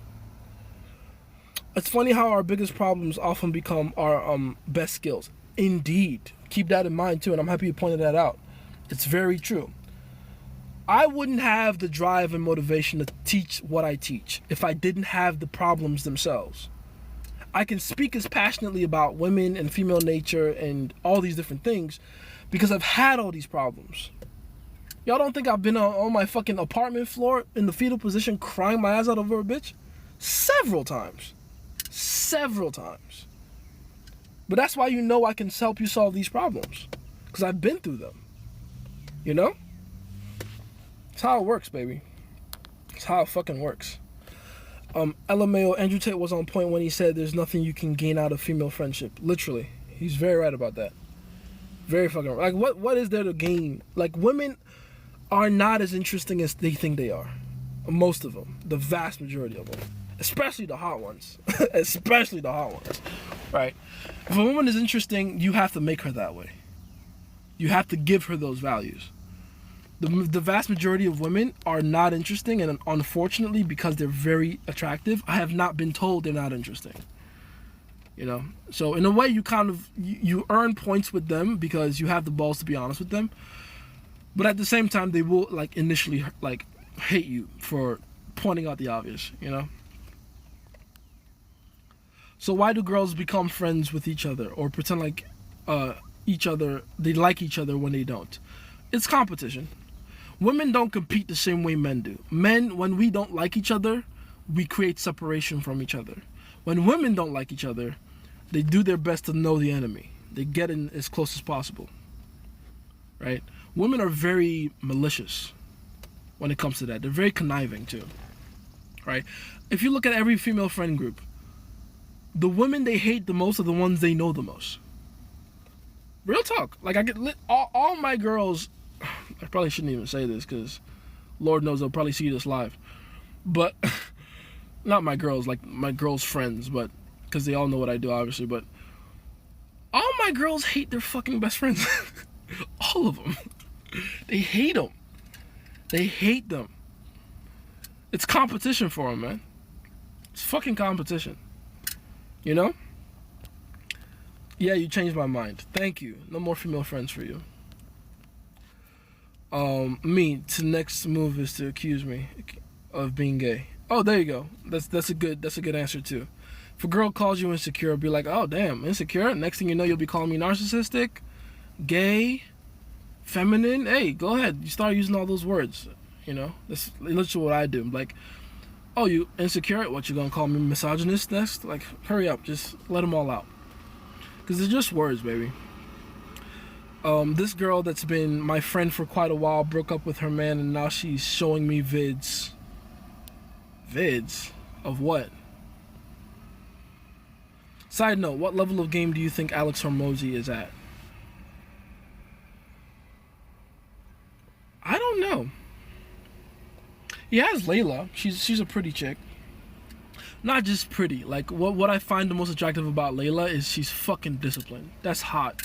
It's funny how our biggest problems often become our best skills. Indeed. Keep that in mind too, and I'm happy you pointed that out. It's very true. I wouldn't have the drive and motivation to teach what I teach if I didn't have the problems themselves. I can speak as passionately about women and female nature and all these different things because I've had all these problems. Y'all don't think I've been on my fucking apartment floor in the fetal position crying my ass out over a bitch? Several times. Several times. But that's why you know I can help you solve these problems. Because I've been through them. You know? It's how it works, baby. It's how it fucking works. LMAO, Andrew Tate was on point when he said there's nothing you can gain out of female friendship. Literally. He's very right about that. Very fucking right. Like, what is there to gain? Like, women are not as interesting as they think they are. Most of them. The vast majority of them. Especially the hot ones. Especially the hot ones. Right? If a woman is interesting, you have to make her that way. You have to give her those values. The vast majority of women are not interesting, and unfortunately, because they're very attractive, I have not been told they're not interesting. You know, so in a way, you kind of you earn points with them because you have the balls to be honest with them. But at the same time, they will like initially like hate you for pointing out the obvious. You know. So why do girls become friends with each other or pretend like they like each other when they don't? It's competition. Women don't compete the same way men do. Men, when we don't like each other, we create separation from each other. When women don't like each other, they do their best to know the enemy. They get in as close as possible. Right? Women are very malicious when it comes to that. They're very conniving too. Right? If you look at every female friend group, the women they hate the most are the ones they know the most. Real talk. Like I get all my girls. I probably shouldn't even say this because Lord knows they'll probably see this live. But not my girls, like my girls' friends, but because they all know what I do, obviously. But all my girls hate their fucking best friends. All of them. They hate them. They hate them. It's competition for them, man. It's fucking competition. You know? Yeah, you changed my mind. Thank you. No more female friends for you. To next move is to accuse me of being gay. Oh, there you go. That's a good answer too. If a girl calls you insecure, be like, oh damn, insecure. Next thing you know, you'll be calling me narcissistic, gay, feminine. Hey, go ahead. You start using all those words. You know, that's literally what I do. Like, oh, you insecure? What, you gonna call me misogynist next? Like, hurry up. Just let them all out. Because they're just words, baby. This girl that's been my friend for quite a while broke up with her man, and now she's showing me vids. Vids? Of what? Side note, what level of game do you think Alex Hormozy is at? I don't know. He has Layla. She's a pretty chick. Not just pretty. Like, what I find the most attractive about Layla is she's fucking disciplined. That's hot.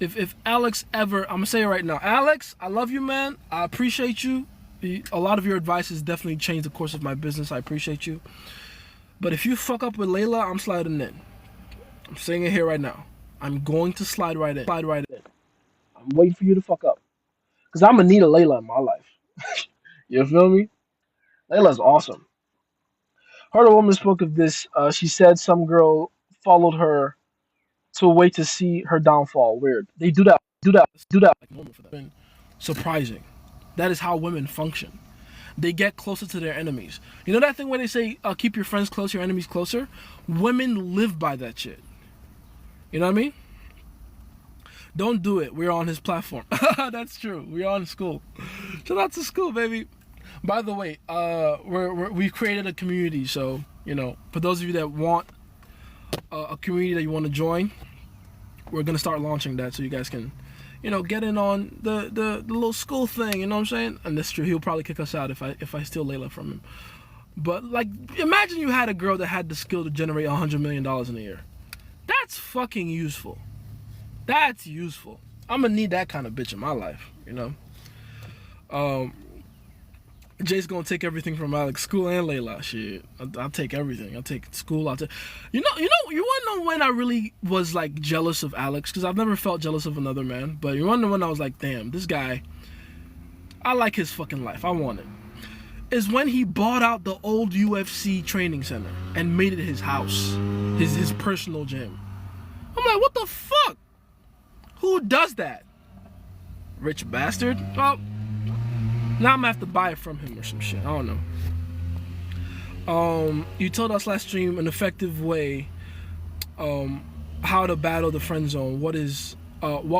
If Alex ever, I'm gonna say it right now, Alex, I love you, man. I appreciate you. A lot of your advice has definitely changed the course of my business. I appreciate you. But if you fuck up with Layla, I'm sliding in. I'm saying it here right now. I'm going to slide right in. Slide right in. I'm waiting for you to fuck up. Because I'm gonna need a Layla in my life. You feel me? Layla's awesome. Heard a woman spoke of this. She said some girl followed her to wait to see her downfall. Weird. They do that like normal for them. Surprising. That is how women function. They get closer to their enemies. You know that thing where they say, keep your friends close, your enemies closer? Women live by that shit. You know what I mean? Don't do it. We're on his platform. That's true. We're on school. Shout out to school, baby. By the way, we've created a community. So, you know, for those of you that want a community that you want to join, we're going to start launching that so you guys can, you know, get in on the little school thing, you know what I'm saying? And that's true. He'll probably kick us out if I steal Layla from him. But, like, imagine you had a girl that had the skill to generate $100 million in a year. That's fucking useful. That's useful. I'm going to need that kind of bitch in my life, you know? Jay's gonna take everything from Alex, school and Layla. Shit, I'll take everything. I'll take school. You wanna know when I really was like jealous of Alex? Because I've never felt jealous of another man. But you wanna know when I was like, damn, this guy, I like his fucking life. I want it. Is when he bought out the old UFC training center and made it his house, his personal gym. I'm like, what the fuck? Who does that? Rich bastard? Well, now I'm gonna have to buy it from him or some shit. I don't know. You told us last stream an effective way how to battle the friend zone. What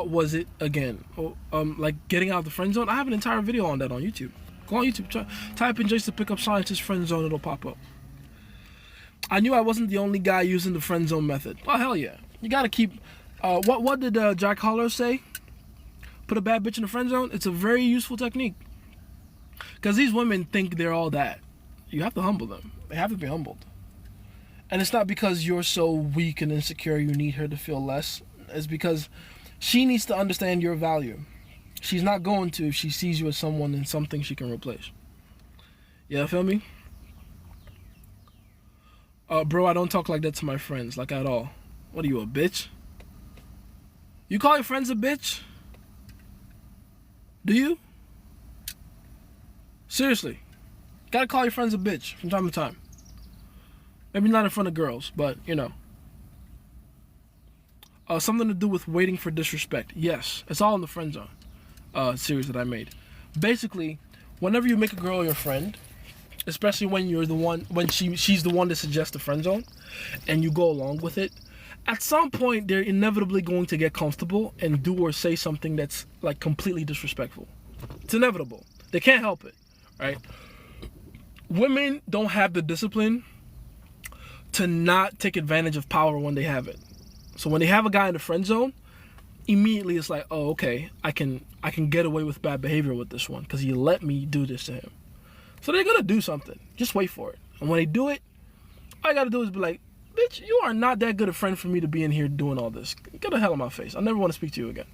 was it again? Like getting out of the friend zone? I have an entire video on that on YouTube. Go on YouTube, type in Jason Pick Up Scientist friend zone, it'll pop up. I knew I wasn't the only guy using the friend zone method. Oh hell yeah. You gotta keep what did Jack Holler say? Put a bad bitch in the friend zone? It's a very useful technique. Because these women think they're all that. You have to humble them. They have to be humbled. And it's not because you're so weak and insecure you need her to feel less. It's because She needs to understand your value. She's not going to if she sees you as someone and something she can replace. Yeah, feel me? Bro, I don't talk like that to my friends, like at all. What are you, a bitch? You call your friends a bitch? Do you? Seriously. Gotta call your friends a bitch from time to time. Maybe not in front of girls, but, you know. Something to do with waiting for disrespect. Yes, it's all in the friend zone series that I made. Basically, whenever you make a girl your friend, especially when you're the one, when she's the one that suggests the friend zone, and you go along with it, at some point they're inevitably going to get comfortable and do or say something that's like completely disrespectful. It's inevitable. They can't help it, right? Women don't have the discipline to not take advantage of power when they have it. So when they have a guy in the friend zone, immediately it's like, oh, okay, I can get away with bad behavior with this one because he let me do this to him. So they're gonna do something. Just wait for it. And when they do it, all I gotta do is be like, bitch, you are not that good a friend for me to be in here doing all this. Get the hell out of my face. I never want to speak to you again.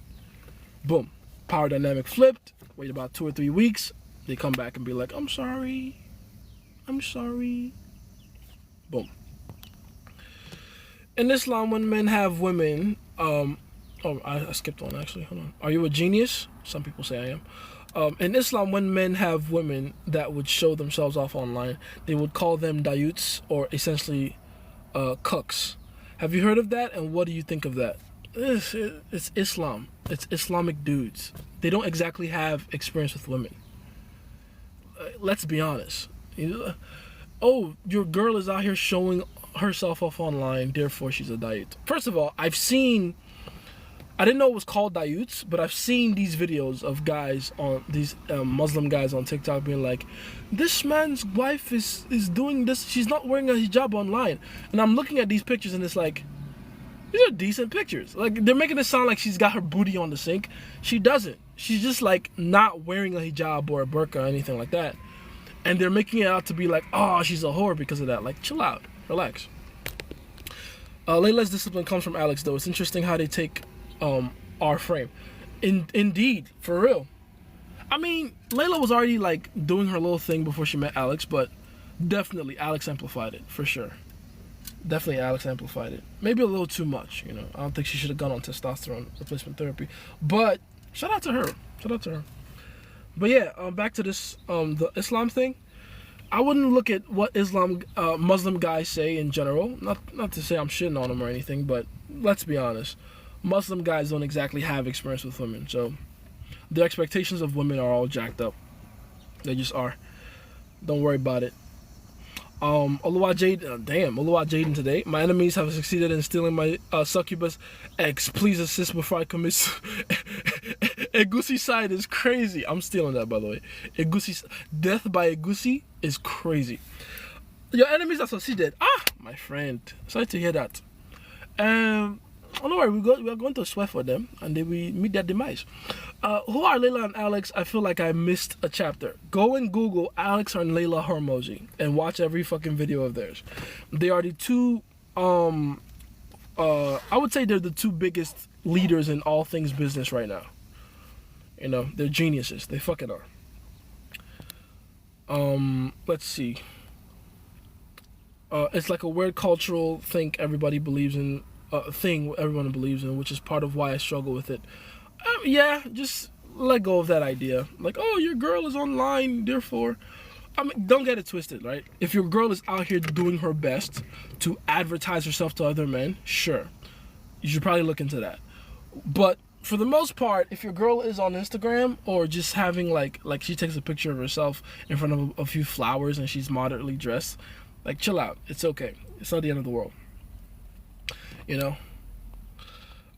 Boom. Power dynamic flipped. Wait about 2 or 3 weeks. They come back and be like, I'm sorry. I'm sorry. Boom. In Islam, when men have women, I skipped one actually. Hold on. Are you a genius? Some people say I am. In Islam, when men have women that would show themselves off online, they would call them dayuts, or essentially cucks. Have you heard of that? And what do you think of that? It's Islam. It's Islamic dudes. They don't exactly have experience with women. Let's be honest. Oh, your girl is out here showing herself off online, therefore she's a dayut. First of all, I didn't know it was called dayuts, but I've seen these videos of guys on these Muslim guys on TikTok being like, this man's wife is doing this, she's not wearing a hijab online. And I'm looking at these pictures and it's like, these are decent pictures. Like, they're making it sound like she's got her booty on the sink. She doesn't. She's just like not wearing a hijab or a burqa or anything like that. And they're making it out to be like, oh, she's a whore because of that. Like, chill out. Relax. Layla's discipline comes from Alex, though. It's interesting how they take our frame. Indeed, for real. I mean, Layla was already like doing her little thing before she met Alex, but definitely Alex amplified it, for sure. Definitely Alex amplified it. Maybe a little too much, you know. I don't think she should have gone on testosterone replacement therapy. But shout out to her. Shout out to her. But yeah, back to this the Islam thing. I wouldn't look at what Muslim guys say in general. Not to say I'm shitting on them or anything, but let's be honest. Muslim guys don't exactly have experience with women, so their expectations of women are all jacked up. They just are. Don't worry about it. Oluwa Jaden today. My enemies have succeeded in stealing my succubus eggs. Please assist before I commit. Egusi side is crazy. I'm stealing that, by the way. Death by Egusi is crazy. Your enemies have succeeded. Ah, my friend. Sorry to hear that. Don't worry, we are going to swear for them, and then we meet their demise. Who are Layla and Alex? I feel like I missed a chapter. Go and Google Alex and Layla Hormozy and watch every fucking video of theirs. They are the two, I would say they're the two biggest leaders in all things business right now. You know, they're geniuses. They fucking are. Let's see. It's like a weird cultural thing everybody believes in. Thing everyone believes in, which is part of why I struggle with it. Yeah, just let go of that idea. Like, oh, your girl is online, therefore. I mean, don't get it twisted, right? If your girl is out here doing her best to advertise herself to other men, sure, you should probably look into that. But for the most part, if your girl is on Instagram or just having like she takes a picture of herself in front of a few flowers and she's moderately dressed, like, chill out. It's okay. It's not the end of the world. You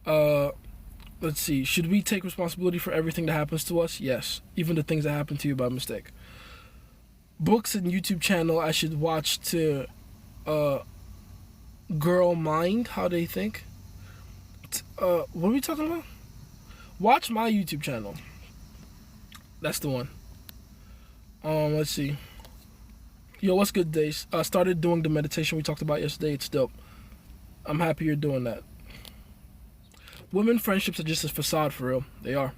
know? Let's see. Should we take responsibility for everything that happens to us? Yes. Even the things that happen to you by mistake. Books and YouTube channel I should watch to girl mind how they think. What are we talking about? Watch my YouTube channel. That's the one. Let's see. Yo, what's good, Days? I started doing the meditation we talked about yesterday. It's dope. I'm happy you're doing that. Women friendships are just a facade for real. They are.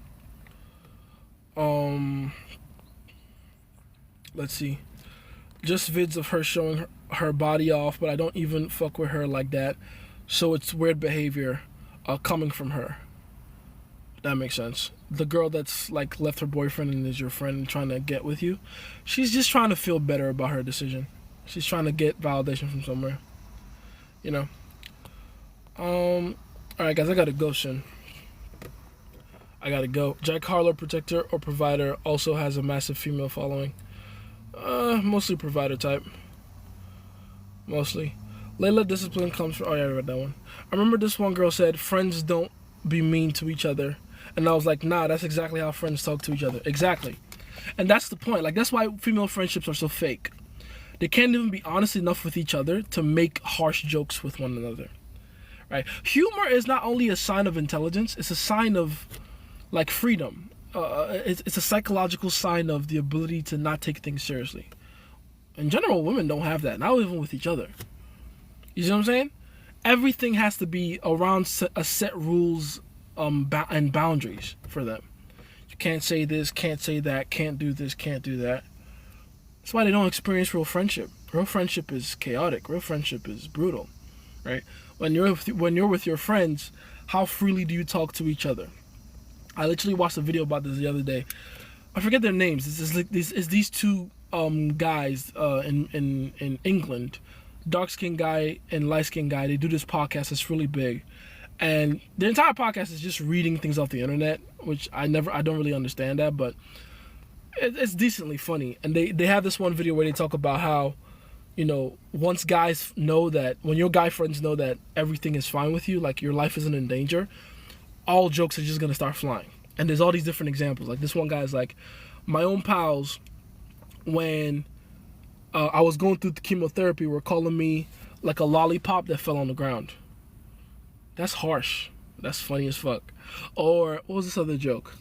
Let's see. Just vids of her showing her body off, but I don't even fuck with her like that. So it's weird behavior coming from her. That makes sense. The girl that's like left her boyfriend and is your friend and trying to get with you, she's just trying to feel better about her decision. She's trying to get validation from somewhere. You know. Alright guys, I gotta go soon. I gotta go. Jack Harlow, protector or provider, also has a massive female following. Mostly provider type. Mostly. Layla, discipline comes from... Oh yeah, I read that one. I remember this one girl said, friends don't be mean to each other. And I was like, nah, that's exactly how friends talk to each other. Exactly. And that's the point. Like, that's why female friendships are so fake. They can't even be honest enough with each other to make harsh jokes with one another. Right? Humor is not only a sign of intelligence, it's a sign of, like, freedom. It's a psychological sign of the ability to not take things seriously. In general, women don't have that, not even with each other. You see what I'm saying? Everything has to be around a set rules and boundaries for them. You can't say this, can't say that, can't do this, can't do that. That's why they don't experience real friendship. Real friendship is chaotic. Real friendship is brutal, right? When you're with your friends, how freely do you talk to each other? I literally watched a video about this the other day. I forget their names. It's these two guys in England, dark skinned guy and light skinned guy. They do this podcast. It's really big, and the entire podcast is just reading things off the internet, which I don't really understand that, but it's decently funny. And they have this one video where they talk about how, you know, once guys know that, when your guy friends know that everything is fine with you, like your life isn't in danger, all jokes are just gonna start flying. And there's all these different examples. Like this one guy's like, my own pals, when I was going through the chemotherapy, were calling me like a lollipop that fell on the ground. That's harsh. That's funny as fuck. Or what was this other joke?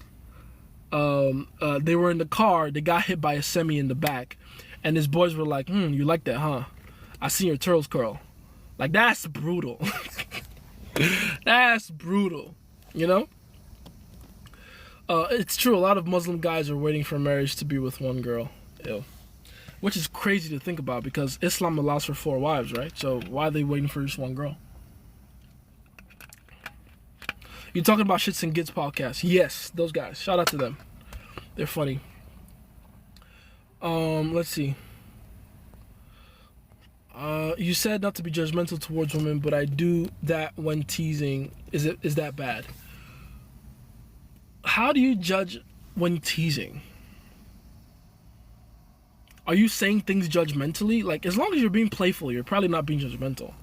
They were in the car. They got hit by a semi in the back, and his boys were like, you like that, huh? I seen your turtles curl. Like, that's brutal. That's brutal. You know? It's true. A lot of Muslim guys are waiting for marriage to be with one girl. Ew. Which is crazy to think about, because Islam allows for 4 wives, right? So why are they waiting for just one girl? You talking about Shits and Gits podcast? Yes, those guys. Shout out to them. They're funny. Let's see. You said not to be judgmental towards women, but I do that when teasing. Is that bad? How do you judge when teasing? Are you saying things judgmentally? Like, as long as you're being playful, you're probably not being judgmental.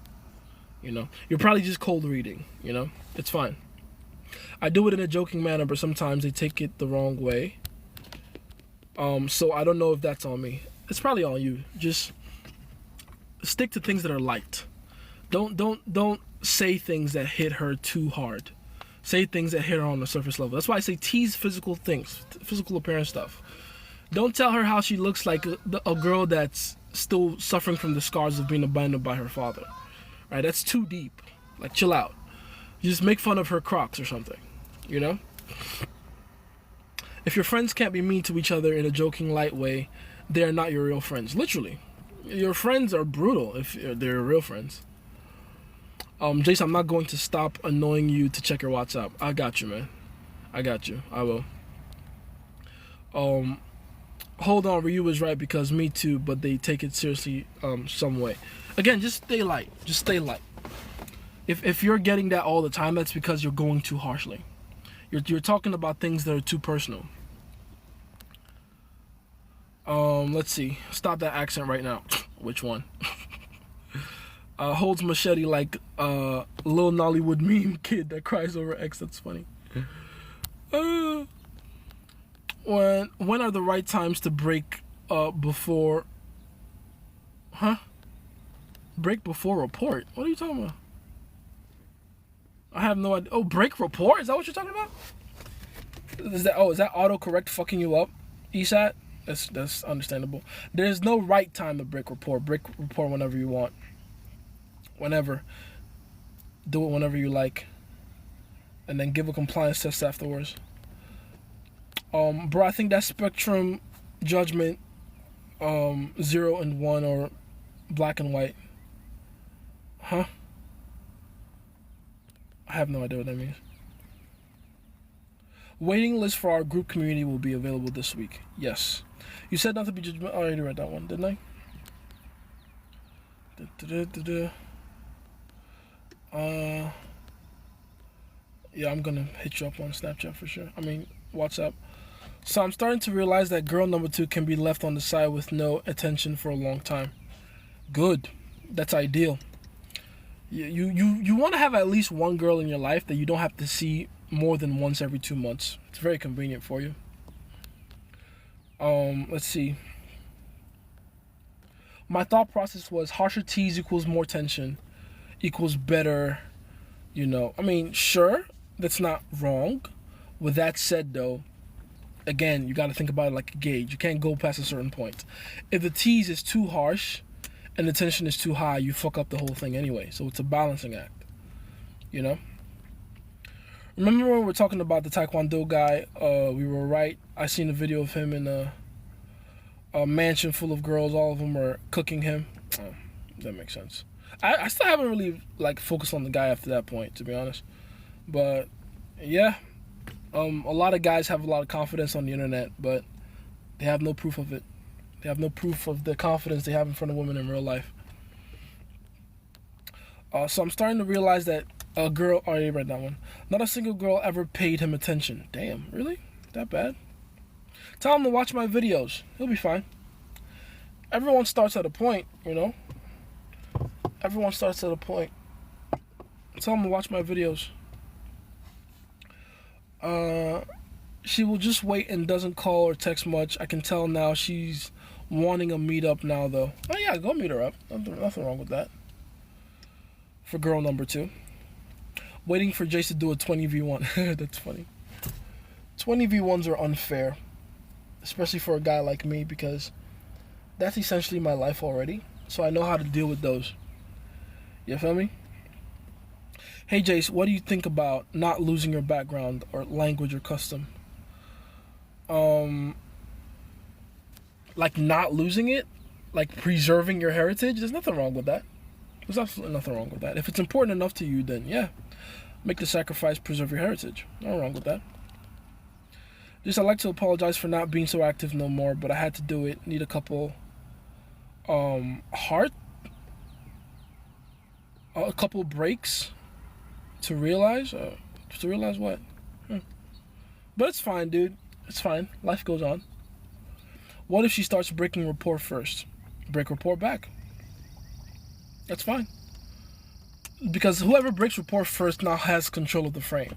You know? You're probably just cold reading, you know? It's fine. I do it in a joking manner, but sometimes they take it the wrong way. So I don't know if that's on me. It's probably on you. Just stick to things that are light. Don't say things that hit her too hard. Say things that hit her on the surface level. That's why I say tease physical things, physical appearance stuff. Don't tell her how she looks like a girl that's still suffering from the scars of being abandoned by her father. Right? That's too deep. Like, chill out. Just make fun of her Crocs or something. You know? If your friends can't be mean to each other in a joking, light way, they are not your real friends. Literally. Your friends are brutal if they're real friends. Jason, I'm not going to stop annoying you to check your WhatsApp. I got you, man. I got you. I will. Hold on, Ryu was right, because me too, but they take it seriously some way. Again, just stay light. Just stay light. If you're getting that all the time, that's because you're going too harshly. You're talking about things that are too personal. Let's see. Stop that accent right now. Which one? Holds machete like a little Nollywood meme kid that cries over X. That's funny. When are the right times to break before? Huh? Break before report? What are you talking about? I have no idea. Oh, break report? Is that what you're talking about? Is that autocorrect fucking you up, ESAT? That's understandable. There's no right time to break report. Break report whenever you want. Whenever. Do it whenever you like. and then give a compliance test afterwards. Bro, I think that spectrum judgment, 0 and 1 or black and white. Huh? I have no idea what that means. Waiting list for our group community will be available this week. Yes. You said not to be judgmental. I already read that one, didn't I? Yeah, I'm gonna hit you up on Snapchat for sure. I mean, WhatsApp. So I'm starting to realize that girl number 2 can be left on the side with no attention for a long time. Good. That's ideal. You want to have at least one girl in your life that you don't have to see more than once every 2 months. It's very convenient for you. Let's see. My thought process was harsher tease equals more tension equals better, you know. I mean, sure, that's not wrong. With that said, though, again, you got to think about it like a gauge. You can't go past a certain point. If the tease is too harsh and the tension is too high, you fuck up the whole thing anyway. So it's a balancing act, you know. Remember when we were talking about the Taekwondo guy? We were right. I seen a video of him in a mansion full of girls. All of them were cooking him. Oh, that makes sense. I still haven't really like focused on the guy after that point, to be honest. But yeah, a lot of guys have a lot of confidence on the internet, but they have no proof of it. They have no proof of the confidence they have in front of women in real life. So I'm starting to realize that a girl, I already read that one. Not a single girl ever paid him attention. Damn, really? That bad? Tell him to watch my videos. He'll be fine. Everyone starts at a point, you know? Everyone starts at a point. Tell him to watch my videos. She will just wait and doesn't call or text much. I can tell now she's wanting a meetup now, though. Oh, yeah, go meet her up. Nothing wrong with that. For girl number 2. Waiting for Jace to do a 20v1. That's funny. 20v1s are unfair. Especially for a guy like me, because that's essentially my life already. So I know how to deal with those. You feel me? Hey Jace, what do you think about not losing your background or language or custom? Like not losing it? Like preserving your heritage? There's nothing wrong with that. There's absolutely nothing wrong with that. If it's important enough to you, then yeah. Make the sacrifice, preserve your heritage. Nothing wrong with that. Just I'd like to apologize for not being so active no more, but I had to do it. Need a couple a couple breaks to realize what? But it's fine, dude. It's fine. Life goes on. What if she starts breaking rapport first? Break rapport back. That's fine. Because whoever breaks rapport first now has control of the frame.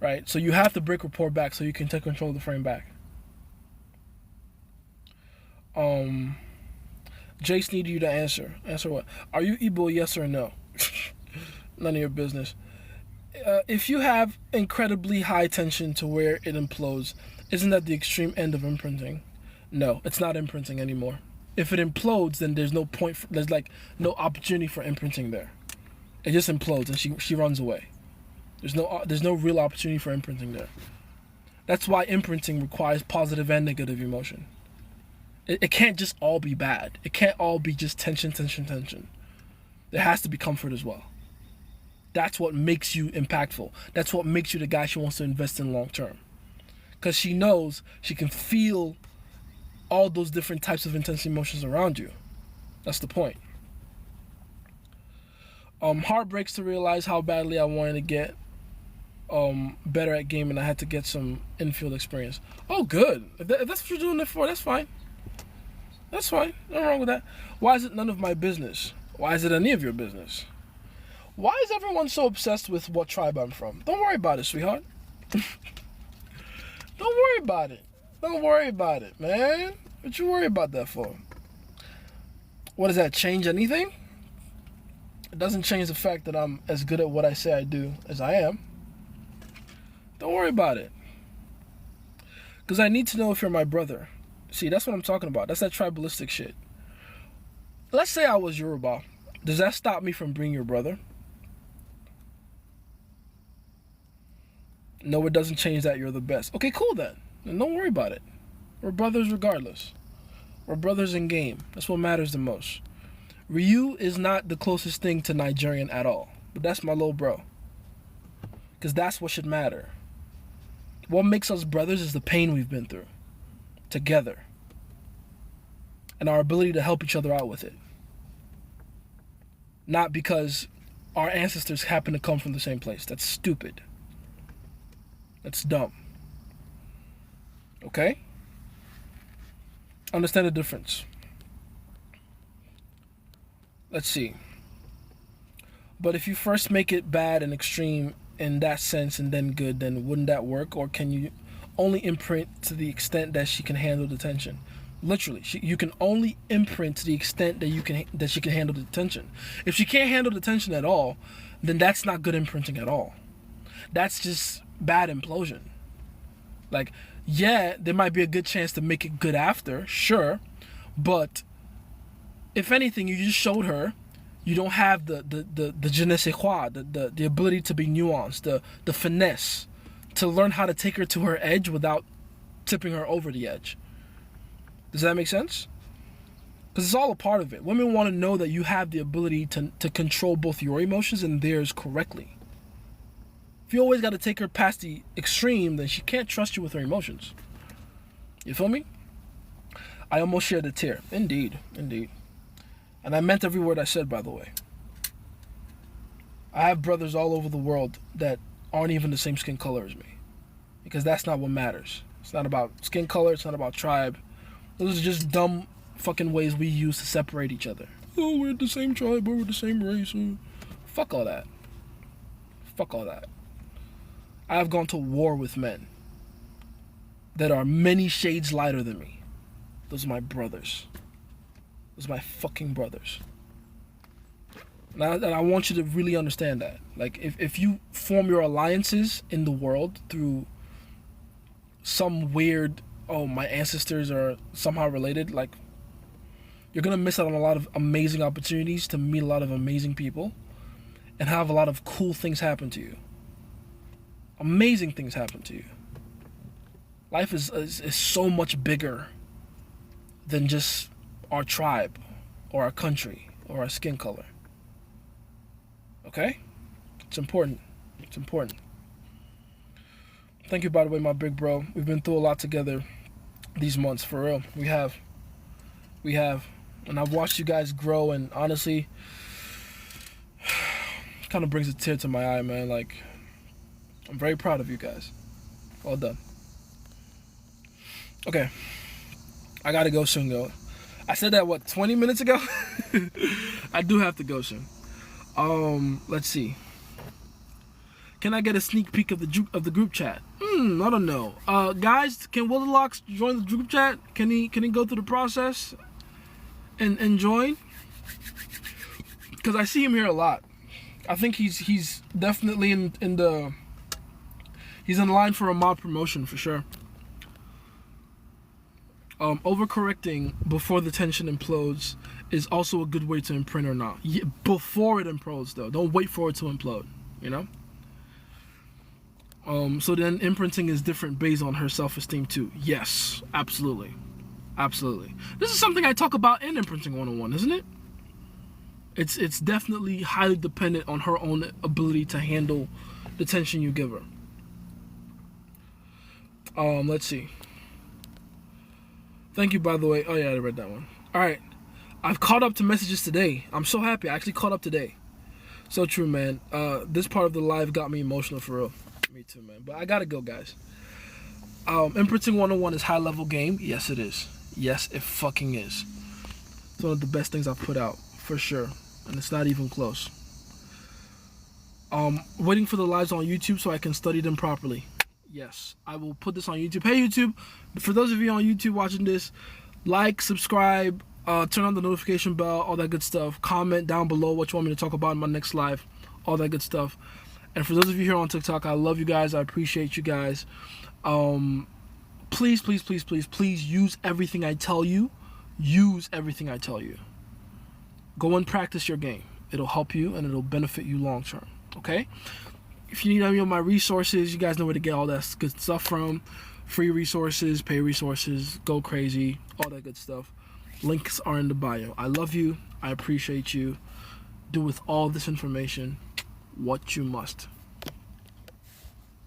Right? So you have to break rapport back so you can take control of the frame back. Jace needed you to answer. Answer what? Are you Igbo, yes or no? None of your business. If you have incredibly high tension to where it implodes, isn't that the extreme end of imprinting? No, it's not imprinting anymore. If it implodes, then there's no point. There's like no opportunity for imprinting there. It just implodes and she runs away. There's no real opportunity for imprinting there. That's why imprinting requires positive and negative emotion. It can't just all be bad. It can't all be just tension. There has to be comfort as well. That's what makes you impactful. That's what makes you the guy she wants to invest in long term. Because she knows she can feel all those different types of intense emotions around you. That's the point. Heartbreaks to realize how badly I wanted to get better at gaming. I had to get some infield experience. Oh, good. If that's what you're doing it for, that's fine. That's fine. Nothing wrong with that. Why is it none of my business? Why is it any of your business? Why is everyone so obsessed with what tribe I'm from? Don't worry about it, sweetheart. Don't worry about it. Don't worry about it, man. What you worry about that for? What does that change anything? It doesn't change the fact that I'm as good at what I say I do as I am. Don't worry about it. Because I need to know if you're my brother. See, that's what I'm talking about. That's that tribalistic shit. Let's say I was Yoruba. Does that stop me from being your brother? No, it doesn't change that you're the best. Okay, cool then. Then don't worry about it. We're brothers regardless. We're brothers in game. That's what matters the most. Ryu is not the closest thing to Nigerian at all. But that's my little bro. Because that's what should matter. What makes us brothers is the pain we've been through. Together. And our ability to help each other out with it. Not because our ancestors happen to come from the same place. That's stupid. That's dumb. Okay? Understand the difference. Let's see. But if you first make it bad and extreme in that sense and then good, then wouldn't that work? Or can you only imprint to the extent that she can handle the tension? Literally, you can only imprint to the extent that she can handle the tension. If she can't handle the tension at all, then that's not good imprinting at all. That's just bad implosion. Like, yeah, there might be a good chance to make it good after, sure, but if anything, you just showed her you don't have the je ne sais quoi, the ability to be nuanced, the finesse, to learn how to take her to her edge without tipping her over the edge. Does that make sense? Because it's all a part of it. Women want to know that you have the ability to control both your emotions and theirs correctly. If you always got to take her past the extreme, then she can't trust you with her emotions. You feel me? I almost shed a tear. Indeed, indeed. And I meant every word I said, by the way. I have brothers all over the world that aren't even the same skin color as me. Because that's not what matters. It's not about skin color. It's not about tribe. Those are just dumb fucking ways we use to separate each other. Oh, we're the same tribe, or we're the same race. Fuck all that. Fuck all that. I have gone to war with men that are many shades lighter than me. Those are my brothers. Those are my fucking brothers. And I want you to really understand that. Like, if you form your alliances in the world through some weird, oh, my ancestors are somehow related, like, you're going to miss out on a lot of amazing opportunities to meet a lot of amazing people and have a lot of cool things happen to you. Amazing things happen to you. Life is so much bigger than just our tribe or our country or our skin color. Okay? It's important. It's important. Thank you, by the way, my big bro. We've been through a lot together these months, for real. We have. And I've watched you guys grow, and honestly, it kind of brings a tear to my eye, man. Like, I'm very proud of you guys. Well done. Okay. I gotta go soon, though. I said that, 20 minutes ago? I do have to go soon. Let's see. Can I get a sneak peek of the group chat? I don't know. Guys, can Wilderlocks join the group chat? Can he go through the process and join? Because I see him here a lot. I think he's definitely he's in line for a mod promotion for sure. Overcorrecting before the tension implodes is also a good way to imprint or not. Yeah, before it implodes, though. Don't wait for it to implode, you know? So then imprinting is different based on her self-esteem too. Yes, absolutely. Absolutely. This is something I talk about in Imprinting 101, isn't it? It's definitely highly dependent on her own ability to handle the tension you give her. Let's see. Thank you, by the way. Oh yeah, I read that one. Alright. I've caught up to messages today. I'm so happy. I actually caught up today. So true, man. This part of the live got me emotional for real. Me too, man. But I gotta go, guys. Imprinting 101 is high level game. Yes, it is. Yes, it fucking is. It's one of the best things I've put out, for sure. And it's not even close. Waiting for the lives on YouTube so I can study them properly. Yes, I will put this on YouTube. Hey, YouTube, for those of you on YouTube watching this, like, subscribe, turn on the notification bell, all that good stuff. Comment down below what you want me to talk about in my next live, all that good stuff. And for those of you here on TikTok, I love you guys. I appreciate you guys. Please, please, please, please, please use everything I tell you. Use everything I tell you. Go and practice your game. It'll help you and it'll benefit you long term. Okay? If you need any of my resources, you guys know where to get all that good stuff from. Free resources, pay resources, go crazy, all that good stuff. Links are in the bio. I love you. I appreciate you. Do with all this information what you must.